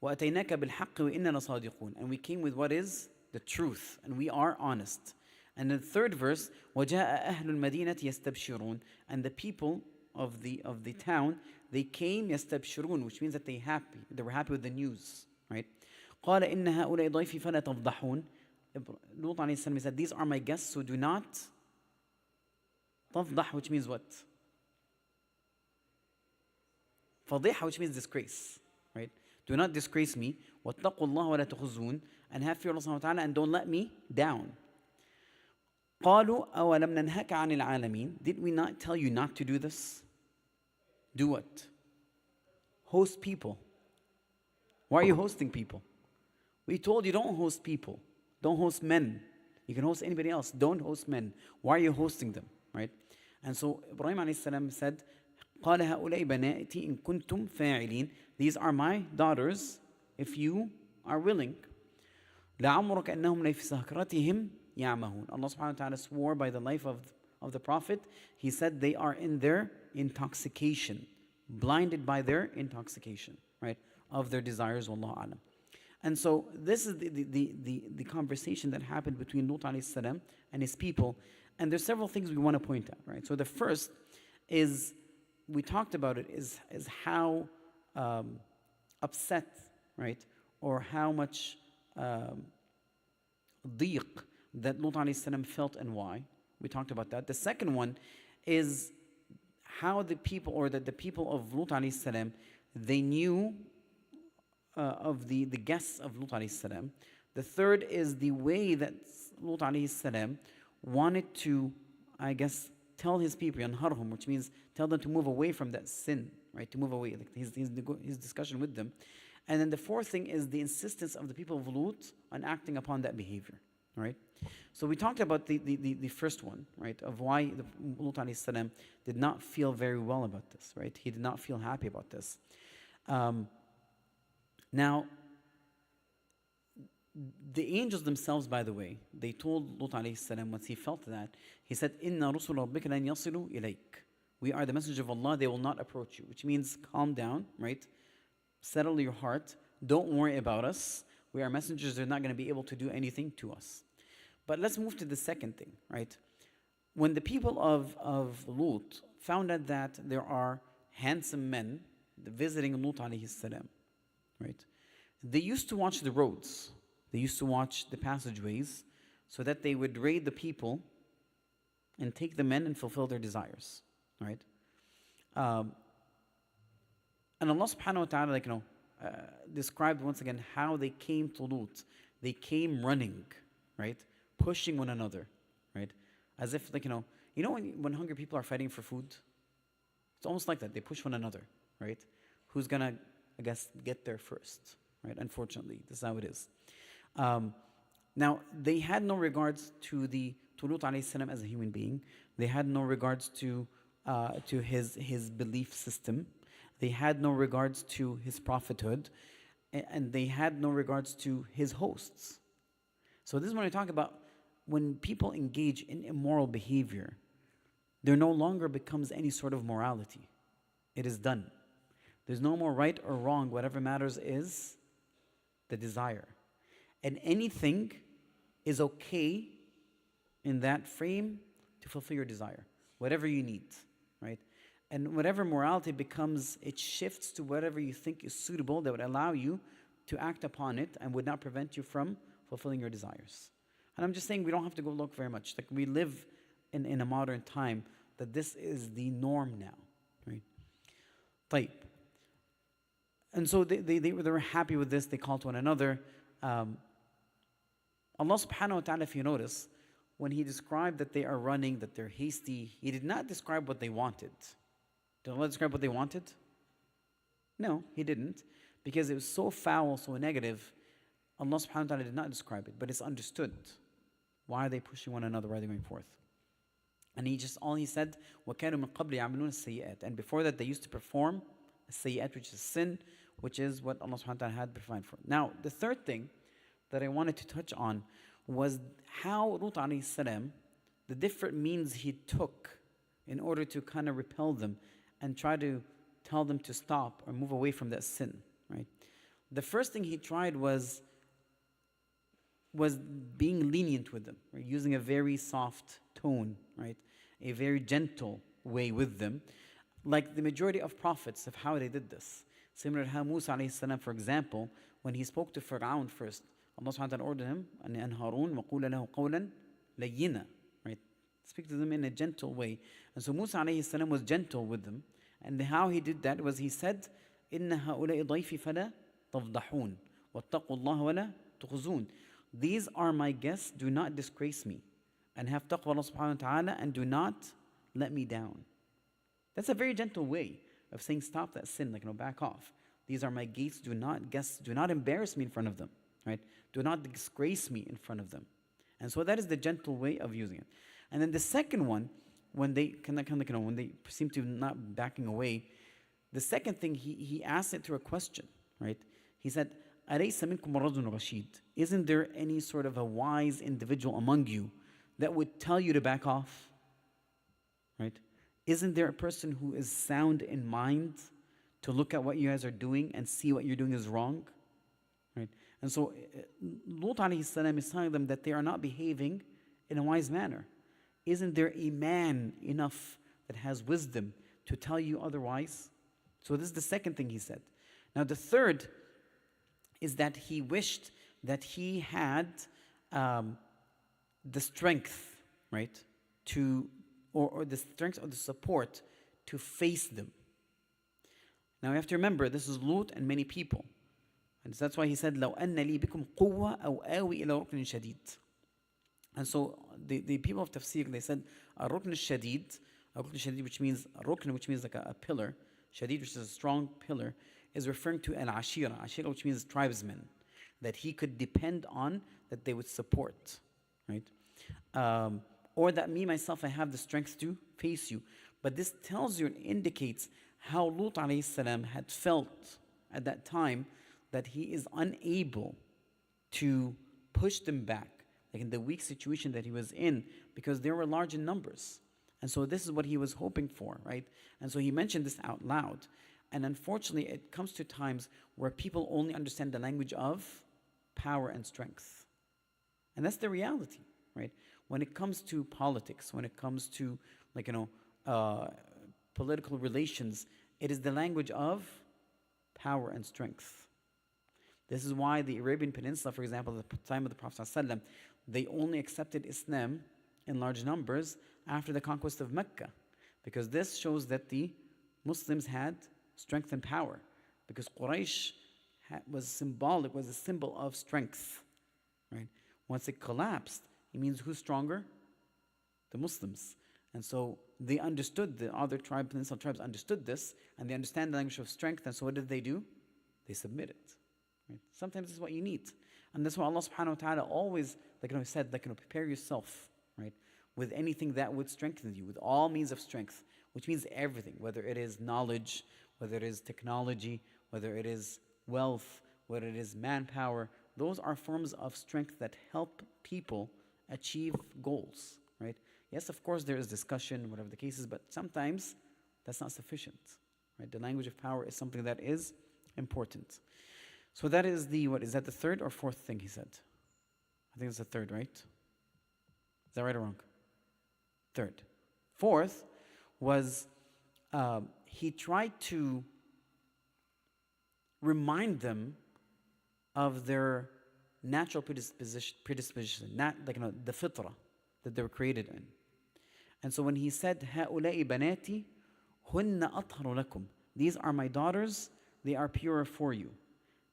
S1: وَأَتَيْنَاكَ بِالْحَقِّ وَإِنَّنَا صَادِقُونَ. And we came with what is the truth, and we are honest. And the third verse, وَجَاءَ أَهْلُ الْمَدِينَةِ يَسْتَبْشِرُونَ. And the people of the town, they came يَسْتَبْشِرُونَ, which means that they were happy with the news, right? قَالَ إِنَّ هَؤُلَاءِ ضَيْفِي فَلَا تَفْضَحُونَ. Lut alayhi salam said, these are my guests, so do not تفضح, which means what? فضيحة, which means disgrace, right? Do not disgrace me. وَاتَّقُوا اللَّهَ وَلَا تُخْزُونَ. And have fear of Allah subhanahu wa ta'ala, and don't let me down. قالوا أولم ننهك عن العالمين. Did we not tell you not to do this? Do what? Host people. Why are you hosting people? We told you don't host people. Don't host men. You can host anybody else. Don't host men. Why are you hosting them? Right? And so Ibrahim alayhi salam said, قال هؤلاء بناتي إن كنتم فاعلين. These are my daughters if you are willing. لعمرك أنهم لفي سكرتهم يعمهون. Allah subhanahu wa ta'ala swore by the life of the Prophet. He said they are in their intoxication, blinded by their intoxication, right, of their desires, wallahu alam. And so this is the conversation that happened between Lut alayhi salam and his people. And there's several things we want to point out, right? So the first is, we talked about it, is how upset, right, or how much dhiq that Lut alayhi salam felt and why. We talked about that. The second one is how the people, or that the people of Lut alayhi salam, they knew of the guests of Lut alayhi salam. The third is the way that Lut alayhi salam wanted to, tell his people, yanharhum, which means tell them to move away from that sin, right? To move away, like his discussion with them. And then the fourth thing is the insistence of the people of Lut on acting upon that behavior, right? So we talked about the first one, right, of why Lut alayhi salam did not feel very well about this, right? He did not feel happy about this. Now, the angels themselves, by the way, they told Lut alayhi salam, once he felt that, he said, "Inna rusul rabbika lan yasilu ilayk." We are the messenger of Allah, they will not approach you. Which means calm down, right? Settle your heart. Don't worry about us. We are messengers, they're not going to be able to do anything to us. But let's move to the second thing, right? When the people of Lut found out that there are handsome men visiting Lut alayhi salam, right? They used to watch the roads. They used to watch the passageways so that they would raid the people and take the men and fulfill their desires, right? And Allah subhanahu wa ta'ala, described once again how they came to Lut. They came running, right? Pushing one another, right? As if, when hungry people are fighting for food? It's almost like that. They push one another, right? Who's gonna, I guess, get there first, right? Unfortunately, this is how it is. Now, they had no regards to Lut alayhi salam as a human being. They had no regards to his belief system. They had no regards to his prophethood, and they had no regards to his hosts. So this is when I talk about when people engage in immoral behavior, there no longer becomes any sort of morality. It is done. There's no more right or wrong. Whatever matters is the desire. And anything is okay in that frame to fulfill your desire. Whatever you need, right? And whatever morality becomes, it shifts to whatever you think is suitable that would allow you to act upon it and would not prevent you from fulfilling your desires. And I'm just saying we don't have to go look very much. Like we live in a modern time that this is the norm now, right? طيب. And so they were happy with this. They called to one another. Allah subhanahu wa ta'ala, if you notice, when He described that they are running, that they're hasty, He did not describe what they wanted. Did Allah describe what they wanted? No, He didn't. Because it was so foul, so negative, Allah subhanahu wa ta'ala did not describe it, but it's understood. Why are they pushing one another? Why are they going forth? And all He said, وَكَانُوا مِن قَبْلِ يَعْمَلُونَ السَّيِّئَاتِ. And before that, they used to perform السَّيِّئَات, which is sin, which is what Allah subhanahu wa ta'ala had provided for. Now, the third thing that I wanted to touch on was how Lut alayhi salam, the different means he took in order to kind of repel them and try to tell them to stop or move away from that sin, right? The first thing he tried was being lenient with them, right? Using a very soft tone, right? A very gentle way with them, like the majority of prophets of how they did this. Similar to how Musa alayhi salam, for example, when he spoke to Fir'aun first, Allah subhanahu wa ta'ala ordered him, and Harun, وَقُولَ لَهُ قَوْلًا لَيِّنًا, right? Speak to them in a gentle way. And so Musa alayhi salam was gentle with them. And how he did that was he said, إِنَّ هَؤُلَاءِ ضَيْفِ فَلَا تَفْضَحُونَ وَاتَّقُوا اللَّهَ وَلَا تُخْزُونَ. These are my guests, do not disgrace me. And have taqwa Allah subhanahu wa ta'ala, and do not let me down. That's a very gentle way of saying stop that sin, like, back off. These are my guests, do not embarrass me in front of them, right? Do not disgrace me in front of them. And so that is the gentle way of using it. And then the second one, when they when they seem to not backing away, the second thing he asked it through a question, right? He said, أَلَيْسَ مِنْكُمْ رَجُلٌ رَشِيدٌ. Isn't there any sort of a wise individual among you that would tell you to back off? Right? Isn't there a person who is sound in mind to look at what you guys are doing and see what you're doing is wrong? Right? And so Lut alayhi salam is telling them that they are not behaving in a wise manner. Isn't there a man enough that has wisdom to tell you otherwise? So this is the second thing he said. Now the third is that he wished that he had the strength, right, or the strength or the support to face them. Now you have to remember, this is Lut and many people. And that's why he said, لَوْ أَنَّ لِي بِكُمْ قُوَّةً أَوْ آوِي إِلَى رُكْنٍ شَدِيدٍ. And so the people of tafsir, they said, الرُكْنِ الشَّدِيد, which means like a pillar, shadid, which is a strong pillar, is referring to al-ashira, which means tribesmen, that he could depend on, that they would support, right? Or that me, myself, I have the strength to face you. But this tells you and indicates how Lut alayhi salam had felt at that time, that he is unable to push them back, like in the weak situation that he was in, because they were large in numbers. And so this is what he was hoping for, right? And so he mentioned this out loud. And unfortunately, it comes to times where people only understand the language of power and strength. And that's the reality, right? When it comes to politics, when it comes to, political relations, it is the language of power and strength. This is why the Arabian Peninsula, for example, at the time of the Prophet ﷺ, they only accepted Islam in large numbers after the conquest of Mecca, because this shows that the Muslims had strength and power, because Quraysh was a symbol of strength, right? Once it collapsed, it means who's stronger? The Muslims. And so they understood, the other tribes, peninsula tribes understood this, and they understand the language of strength, and so what did they do? They submitted. Right? Sometimes this is what you need. And that's why Allah subhanahu wa ta'ala always, said, prepare yourself, right, with anything that would strengthen you, with all means of strength, which means everything, whether it is knowledge, whether it is technology, whether it is wealth, whether it is manpower. Those are forms of strength that help people achieve goals, right? Yes, of course, there is discussion, whatever the case is, but sometimes that's not sufficient, right? The language of power is something that is important. So that is is that the third or fourth thing he said? I think it's the third, right? Is that right or wrong? Third. Fourth was he tried to remind them of their natural predisposition, not the fitrah that they were created in. And so when he said, هَؤُلَاءِ بَنَاتِي هُنَّ أَطْهَرُ لَكُمْ, these are my daughters, they are purer for you.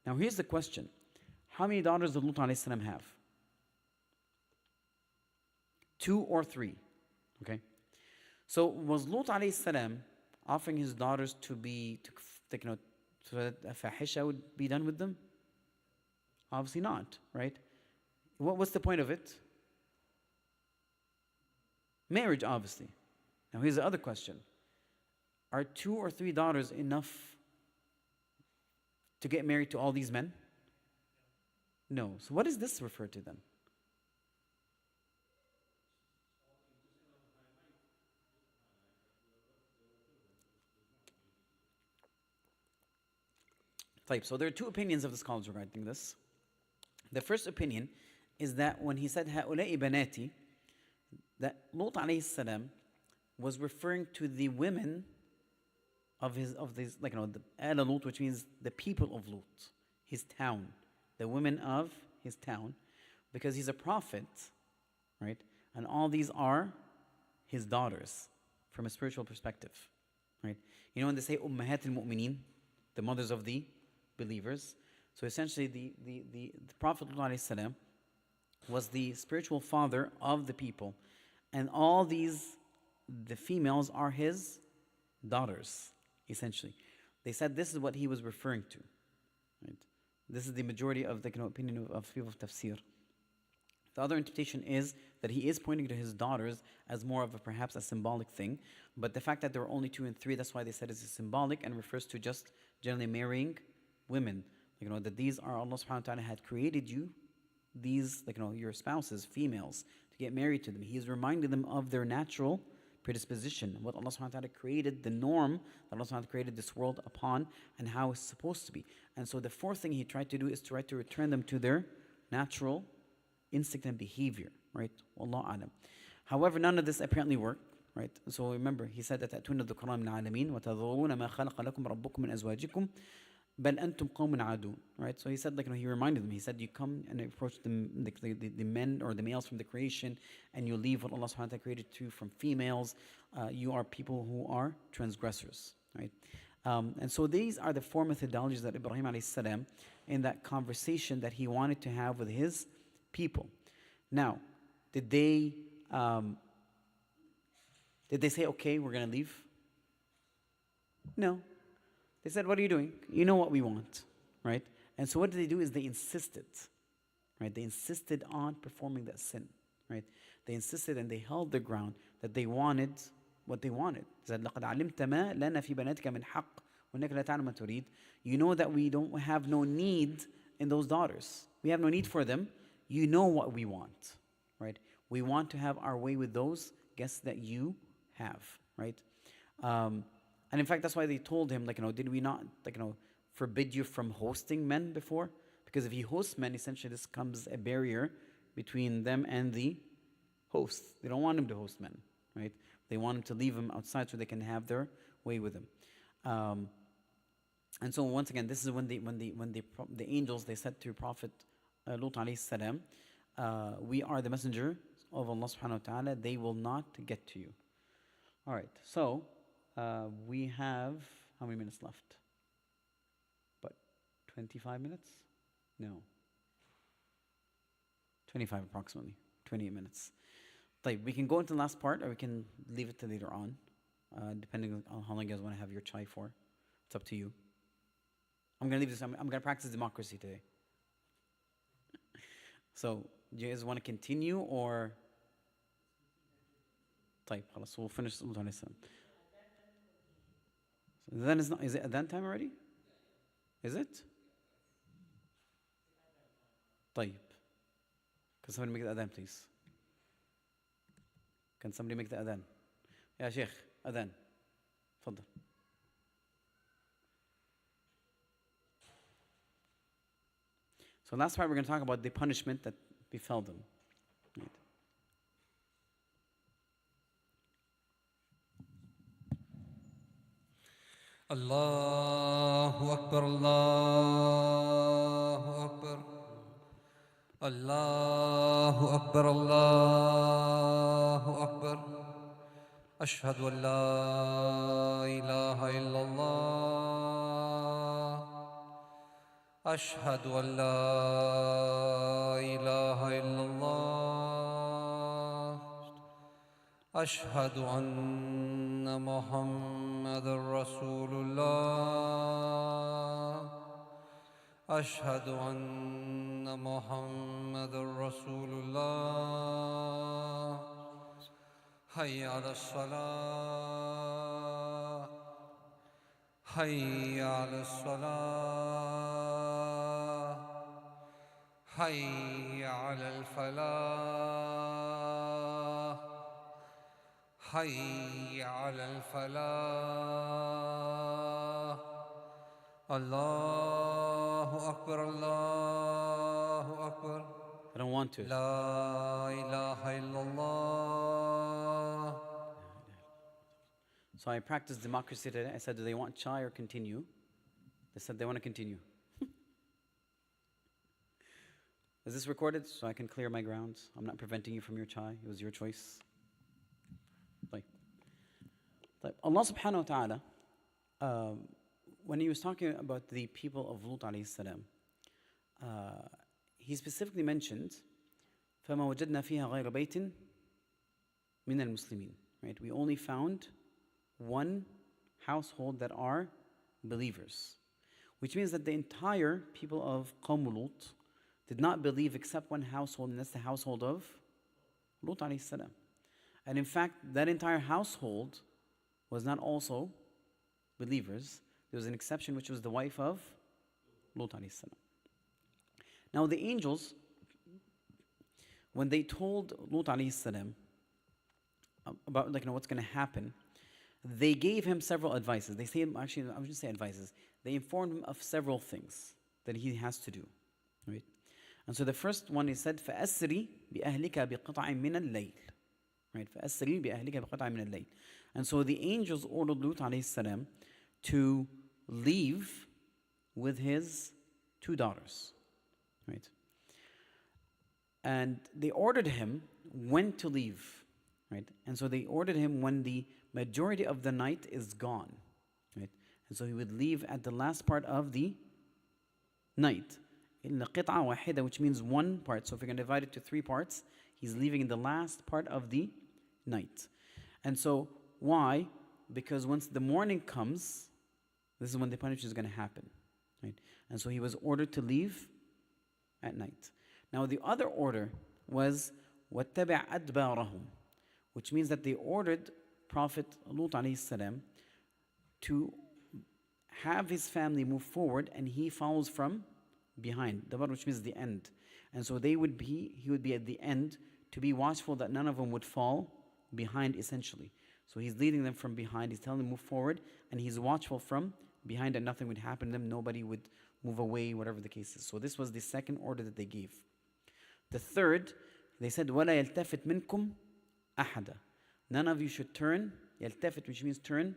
S1: Now here's the question. How many daughters did Lut alayhi salam have? 2 or 3? Okay. So was Lut alayhi salam offering his daughters so that a fahisha would be done with them? Obviously not, right? What's the point of it? Marriage, obviously. Now here's the other question. Are 2 or 3 daughters enough to get married to all these men? No. So what does this refer to then? So there are 2 opinions of the scholars regarding this. The first opinion is that when he said هَؤُلَاءِ بَنَاتِي, that Lut alayhi salam was referring to the women of the Ala Lut, which means the people of Lut, his town, the women of his town, because he's a prophet, right? And all these are his daughters from a spiritual perspective, right? You know when they say Ummahat al-Mu'mineen, the mothers of the believers. So essentially the Prophet ﷺ was the spiritual father of the people. And all these, the females are his daughters, essentially. They said this is what he was referring to. Right? This is the majority of the opinion of people of tafsir. The other interpretation is that he is pointing to his daughters as more of perhaps a symbolic thing. But the fact that there were only 2 and 3, that's why they said it's symbolic and refers to just generally marrying women. That these are Allah subhanahu wa ta'ala had created you, these, your spouses, females, to get married to them. He is reminding them of their natural predisposition, what Allah subhanahu wa ta'ala created, the norm that Allah subhanahu wa ta'ala created this world upon, and how it's supposed to be. And so the fourth thing he tried to do is to try to return them to their natural instinct and behavior, right? Wallahu alam. However, none of this apparently worked, right? So remember, he said that تَأْتُونَ الذُّكْرَانَ مِنَ الْعَالَمِينَ وَتَذَرُونَ مَا خَلَقَ لَكُمْ رَبُّكُمْ مِنْ أَزْوَاجِكُمْ بَلْ أَنْتُمْ قَوْمٌ عَادُونَ, right? So he said, he reminded them, he said, you come and approach the men or the males from the creation, and you leave what Allah subhanahu wa ta'ala created to from females. You are people who are transgressors, right? And so these are the 4 methodologies that Ibrahim alayhi salam, in that conversation that he wanted to have with his people. Now, did they say, okay, we're going to leave? No. They said, what are you doing? You know what we want, right? And so what did they do is they insisted, right? They insisted on performing that sin, right? They insisted and they held their ground that they wanted what they wanted. They said, لَقَدْ عَلِمْتَ مَا لَنَا فِي بَنَاتِكَ مِنْ حَقٍّ وَإِنَّكَ لَا تَعْلَمُ مَا تُرِيدُ. You know that we don't have no need in those daughters. We have no need for them. You know what we want, right? We want to have our way with those guests that you have, right? And in fact, that's why they told him, did we not, forbid you from hosting men before? Because if he hosts men, essentially this becomes a barrier between them and the hosts. They don't want him to host men, right? They want him to leave them outside so they can have their way with him. And so once again, this is when the angels, they said to Prophet Lut alayhi salam, we are the messenger of Allah subhanahu wa ta'ala. They will not get to you. All right, so we have, how many minutes left? But 25 minutes? No. 25 approximately, 28 minutes. طيب, we can go into the last part or we can leave it to later on, depending on how long you guys want to have your chai for. It's up to you. I'm going to leave this, I'm going to practice democracy today. So, do you guys want to continue or? طيب, خلاص, we'll finish Salud alayhi salam. So then is it adhan time already? Is it? طيب. Can somebody make the adhan, please? Can somebody make the adhan? Ya Sheikh, adhan. تفضل. So last part we're going to talk about the punishment that befell them. Right.
S2: Allahu Akbar, Allahu Akbar. Allahu Akbar, Allahu Akbar. Ashhadu an la ilaha illallah. Ashhadu an la ilaha illallah. Ashhadu anna Muhammadan Rasulullah. Ashhadu anna Muhammadan Rasulullah. Hayya ala salah. Hayya ala salah. Hayya ala al-falah. Hayya ala al-falah. Allahu Akbar, Allahu Akbar.
S1: I don't want to.
S2: La ilaha illallah.
S1: So I practiced democracy today. I said, do they want chai or continue? They said they want to continue. Is this recorded so I can clear my grounds? I'm not preventing you from your chai. It was your choice. Like, Allah subhanahu wa ta'ala, when he was talking about the people of Lut alayhi salam, he specifically mentioned, فَمَا وَجَدْنَا فِيهَا غَيْرَ بَيْتٍ مِنَ الْمُسْلِمِينَ. Right? We only found one household that are believers. Which means that the entire people of Qawm Lut did not believe except one household, and that's the household of Lut alayhi salam. And in fact, that entire household was not also believers. There was an exception, which was the wife of Lut alayhi salam. Now the angels, when they told Lut alayhi salam about what's going to happen, they gave him several advices. They say, actually, I wouldn't say advices. They informed him of several things that he has to do. Right? And so the first one is said, فَأَسْرِ بِأَهْلِكَ بِقِطْعٍ مِّنَ اللَّيْلِ. Right? فَأَسْرِ بِأَهْلِكَ بِقِطْعٍ مِّنَ اللَّيْلِ. And so the angels ordered Lut alayhi salam to leave with his 2 daughters. Right? And they ordered him when to leave. Right? And so they ordered him when the majority of the night is gone. Right? And so he would leave at the last part of the night. إِلَّا قِطْعَ وَاحِدَةً, which means one part. So if we're going to divide it to 3 parts, he's leaving in the last part of the night. And so, why? Because once the morning comes, this is when the punishment is going to happen. Right? And so he was ordered to leave at night. Now the other order was وَاتَّبِعْ أَدْبَارَهُمْ, which means that they ordered Prophet Lut alayhi salam to have his family move forward and he follows from behind, which means the end. And so he would be at the end to be watchful that none of them would fall behind, essentially. So he's leading them from behind, he's telling them to move forward, and he's watchful from behind that nothing would happen to them, nobody would move away, whatever the case is. So this was the second order that they gave. The third, they said, وَلَا يَلْتَفِتْ مِنْكُمْ أَحَدًا. None of you should turn, يَلْتَفِت, which means turn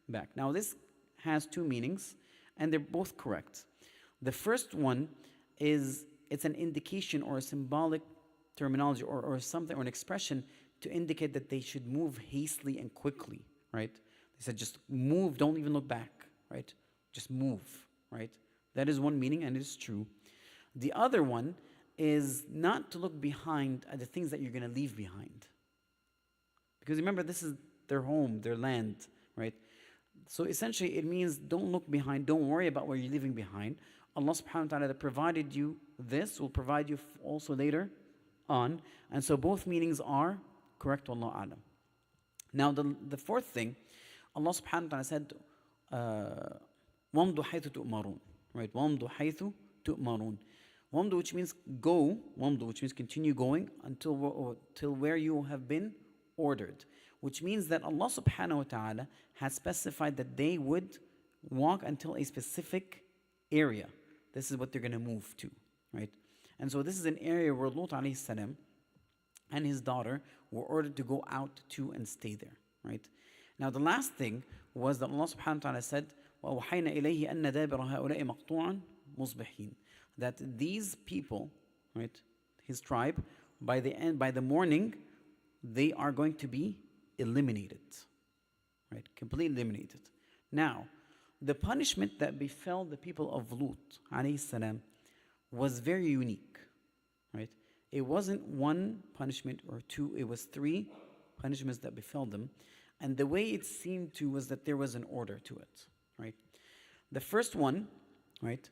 S1: back. Now this has 2 meanings, and they're both correct. The first one is, it's an indication or a symbolic terminology or something, or an expression to indicate that they should move hastily and quickly, right? They said just move, don't even look back, right? Just move, right? That is one meaning, and it is true. The other one is not to look behind at the things that you're going to leave behind, Because remember, this is their home, their land, right? So essentially, it means don't look behind, don't worry about what you're leaving behind. Allah subhanahu wa ta'ala that provided you this will provide you also later on. And so both meanings are correct, wallahu alam. Now, the fourth thing, Allah subhanahu wa ta'ala said, وَامْضُ حَيْثُ تُؤْمَرُونَ, right? وَامْضُ حَيْثُ تُؤْمَرُونَ. Wamdu, which means go, wamdu, which means continue going till where you have been ordered. Which means that Allah subhanahu wa ta'ala has specified that they would walk until a specific area. This is what they're going to move to, right? And so this is an area where Lut alayhi salam and his daughter were ordered to go out to and stay there, right? Now the last thing was that Allah subhanahu wa ta'ala said, وَأَوْحَيْنَا إِلَيْهِ أَنَّ دَابِرَ هَؤُلَاءِ مَقْطُوعًا مُصْبِحِينَ. That these people, right, his tribe, by the morning, they are going to be eliminated, right, completely eliminated. Now, the punishment that befell the people of Lut alayhi salam was very unique, right? It wasn't one punishment or two, it was three punishments that befell them. And the way it seemed to was that there was an order to it, right? The first one, right,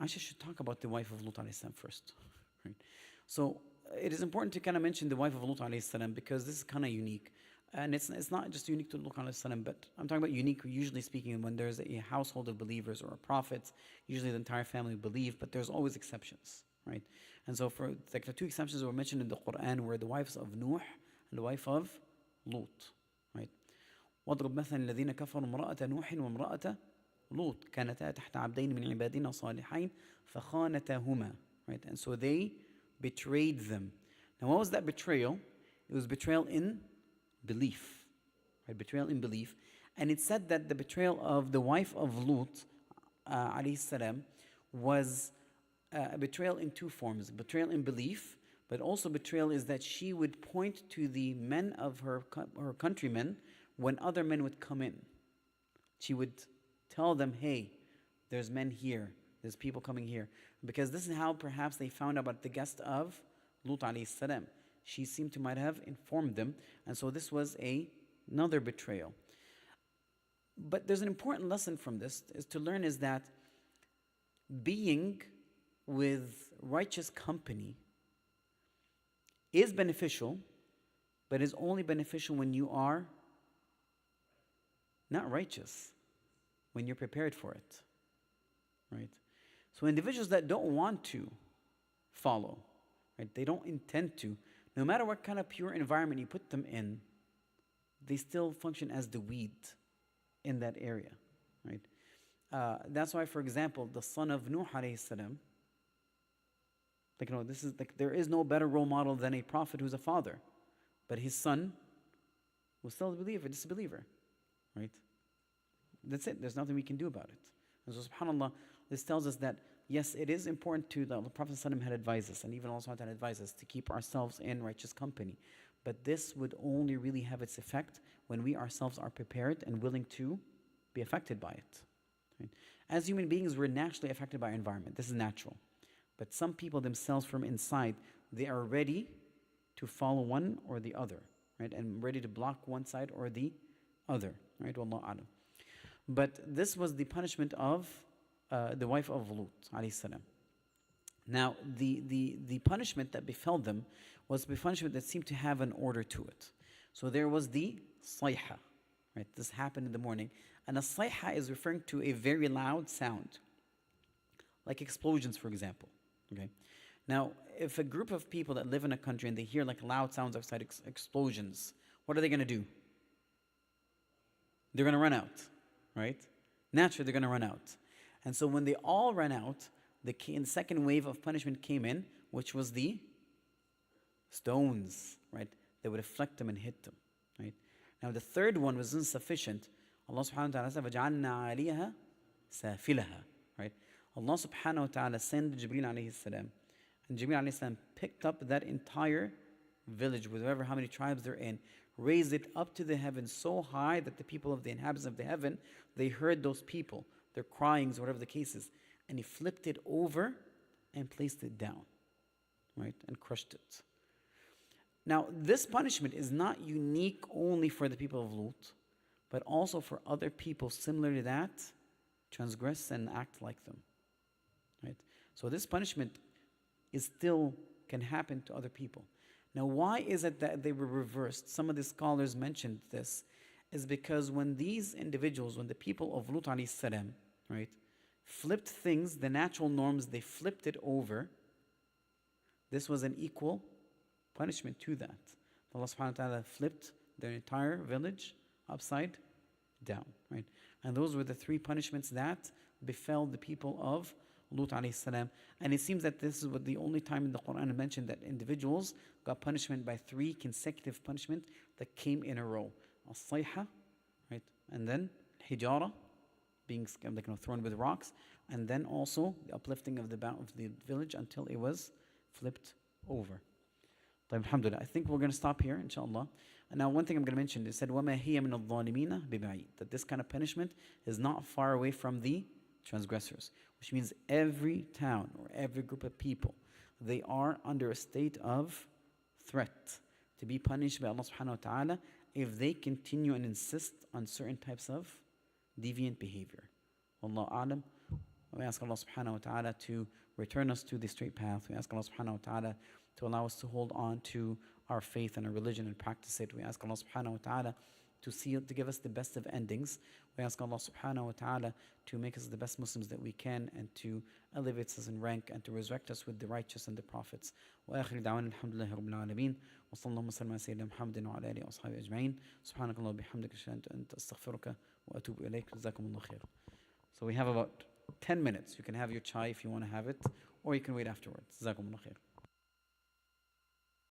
S1: I should talk about the wife of Lut alayhi salam first, right? So it is important to kind of mention the wife of Lut alayhi salam because this is kind of unique. And it's not just unique to Lut alayhi salam, but I'm talking about unique, usually speaking, when there's a household of believers or a prophet, usually the entire family believe, but there's always exceptions, right? And so for like the two exceptions that were mentioned in the Quran were the wives of Nuh and the wife of Lut, right? وَاضْرِبْ مَثَلًا الَّذِينَ كَفَرُوا امْرَأَةَ نُوحٍ وَامْرَأَةَ لوط كانتا تحت عبدين من عبادنا صالحين فخانتاهما, right? And so they betrayed them. Now what was that betrayal? It was betrayal in belief, right? Betrayal in belief. And it said that the betrayal of the wife of Lut alayhi salam was a betrayal in two forms. Betrayal in belief, but also betrayal is that she would point to the men of her countrymen when other men would come in. She would tell them, hey, there's men here, there's people coming here. Because this is how perhaps they found out about the guest of Lut alayhi salam. She seemed to might have informed them, and so this was another betrayal. But there's an important lesson from this is to learn is that being with righteous company is beneficial, but is only beneficial when you are not righteous, when you're prepared for it, right? So individuals that don't want to follow, right, they don't intend to, no matter what kind of pure environment you put them in, they still function as the weed in that area, right? That's why, for example, the son of Nuh alayhi salam, like, this is like there is no better role model than a prophet who's a father, but his son was still a disbeliever, right? That's it. There's nothing we can do about it. And so, subhanAllah, this tells us that, yes, it is important to, the Prophet ﷺ had advised us, and even Allah had advised us to keep ourselves in righteous company. But this would only really have its effect when we ourselves are prepared and willing to be affected by it. Right? As human beings, we're naturally affected by our environment. This is natural. But some people themselves from inside, they are ready to follow one or the other, right? And ready to block one side or the other, right? Wallahu alam. But this was the punishment of the wife of Lut alayhi salam. Now, the punishment that befell them was the punishment that seemed to have an order to it. So there was the sayha, right? This happened in the morning. And a sayha is referring to a very loud sound, like explosions, for example. Okay. Now, if a group of people that live in a country and they hear like loud sounds outside explosions, what are they going to do? They're going to run out, right? Naturally, they're going to run out. And so when they all ran out, the second wave of punishment came in, which was the stones, right? They would afflict them and hit them, right? Now the third one was insufficient. Allah subhanahu wa ta'ala said, فَجَعَلْنَا عَلِيهَا سَافِلَهَا, right? Allah subhanahu wa ta'ala sent Jibreel alayhi salam, and Jibreel alayhi salam picked up that entire village, whatever how many tribes they're in, raised it up to the heavens so high that the people of the inhabitants of the heaven, they heard those people, their cryings, whatever the case is, and he flipped it over and placed it down, right, and crushed it. Now, this punishment is not unique only for the people of Lut, but also for other people similar to that, transgress and act like them. Right? So this punishment is still can happen to other people. Now, why is it that they were reversed? Some of the scholars mentioned this, is because when these individuals, when the people of Lut alayhi salam, right, flipped things, the natural norms, they flipped it over, this was an equal punishment to that. Allah subhanahu wa ta'ala flipped their entire village upside down, right? And those were the three punishments that befell the people of Lut alayhi salam. And it seems that this is the only time in the Quran mentioned that individuals got punishment by three consecutive punishment that came in a row. As-sayha, right? And then hijara, being thrown with rocks, and then also the uplifting of the village until it was flipped over. Alhamdulillah. I think we're going to stop here, inshallah. And now one thing I'm going to mention, it said, وَمَا هِيَ مِنَ الظَّالِمِينَ بِبَعِيدٍ, that this kind of punishment is not far away from the transgressors, which means every town or every group of people, they are under a state of threat to be punished by Allah subhanahu wa ta'ala if they continue and insist on certain types of deviant behavior. Wallahu a'lam. We ask Allah subhanahu wa ta'ala to return us to the straight path. We ask Allah subhanahu wa ta'ala to allow us to hold on to our faith and our religion and practice it. We ask Allah subhanahu wa ta'ala to give us the best of endings. We ask Allah subhanahu wa ta'ala to make us the best Muslims that we can and to elevate us in rank and to resurrect us with the righteous and the prophets. وآخر دعوانا الحمد لله رب العالمين وصلى الله وسلم على سيدنا محمد وعلى آله وأصحابه أجمعين سبحانك اللهم وبحمدك أشهد أن لا إله إلا أنت أستغفرك وأتوب إليك جزاكم الله خير. So we have about 10 minutes. You can have your chai if you want to have it, or you can wait afterwards. جزاكم الله خير.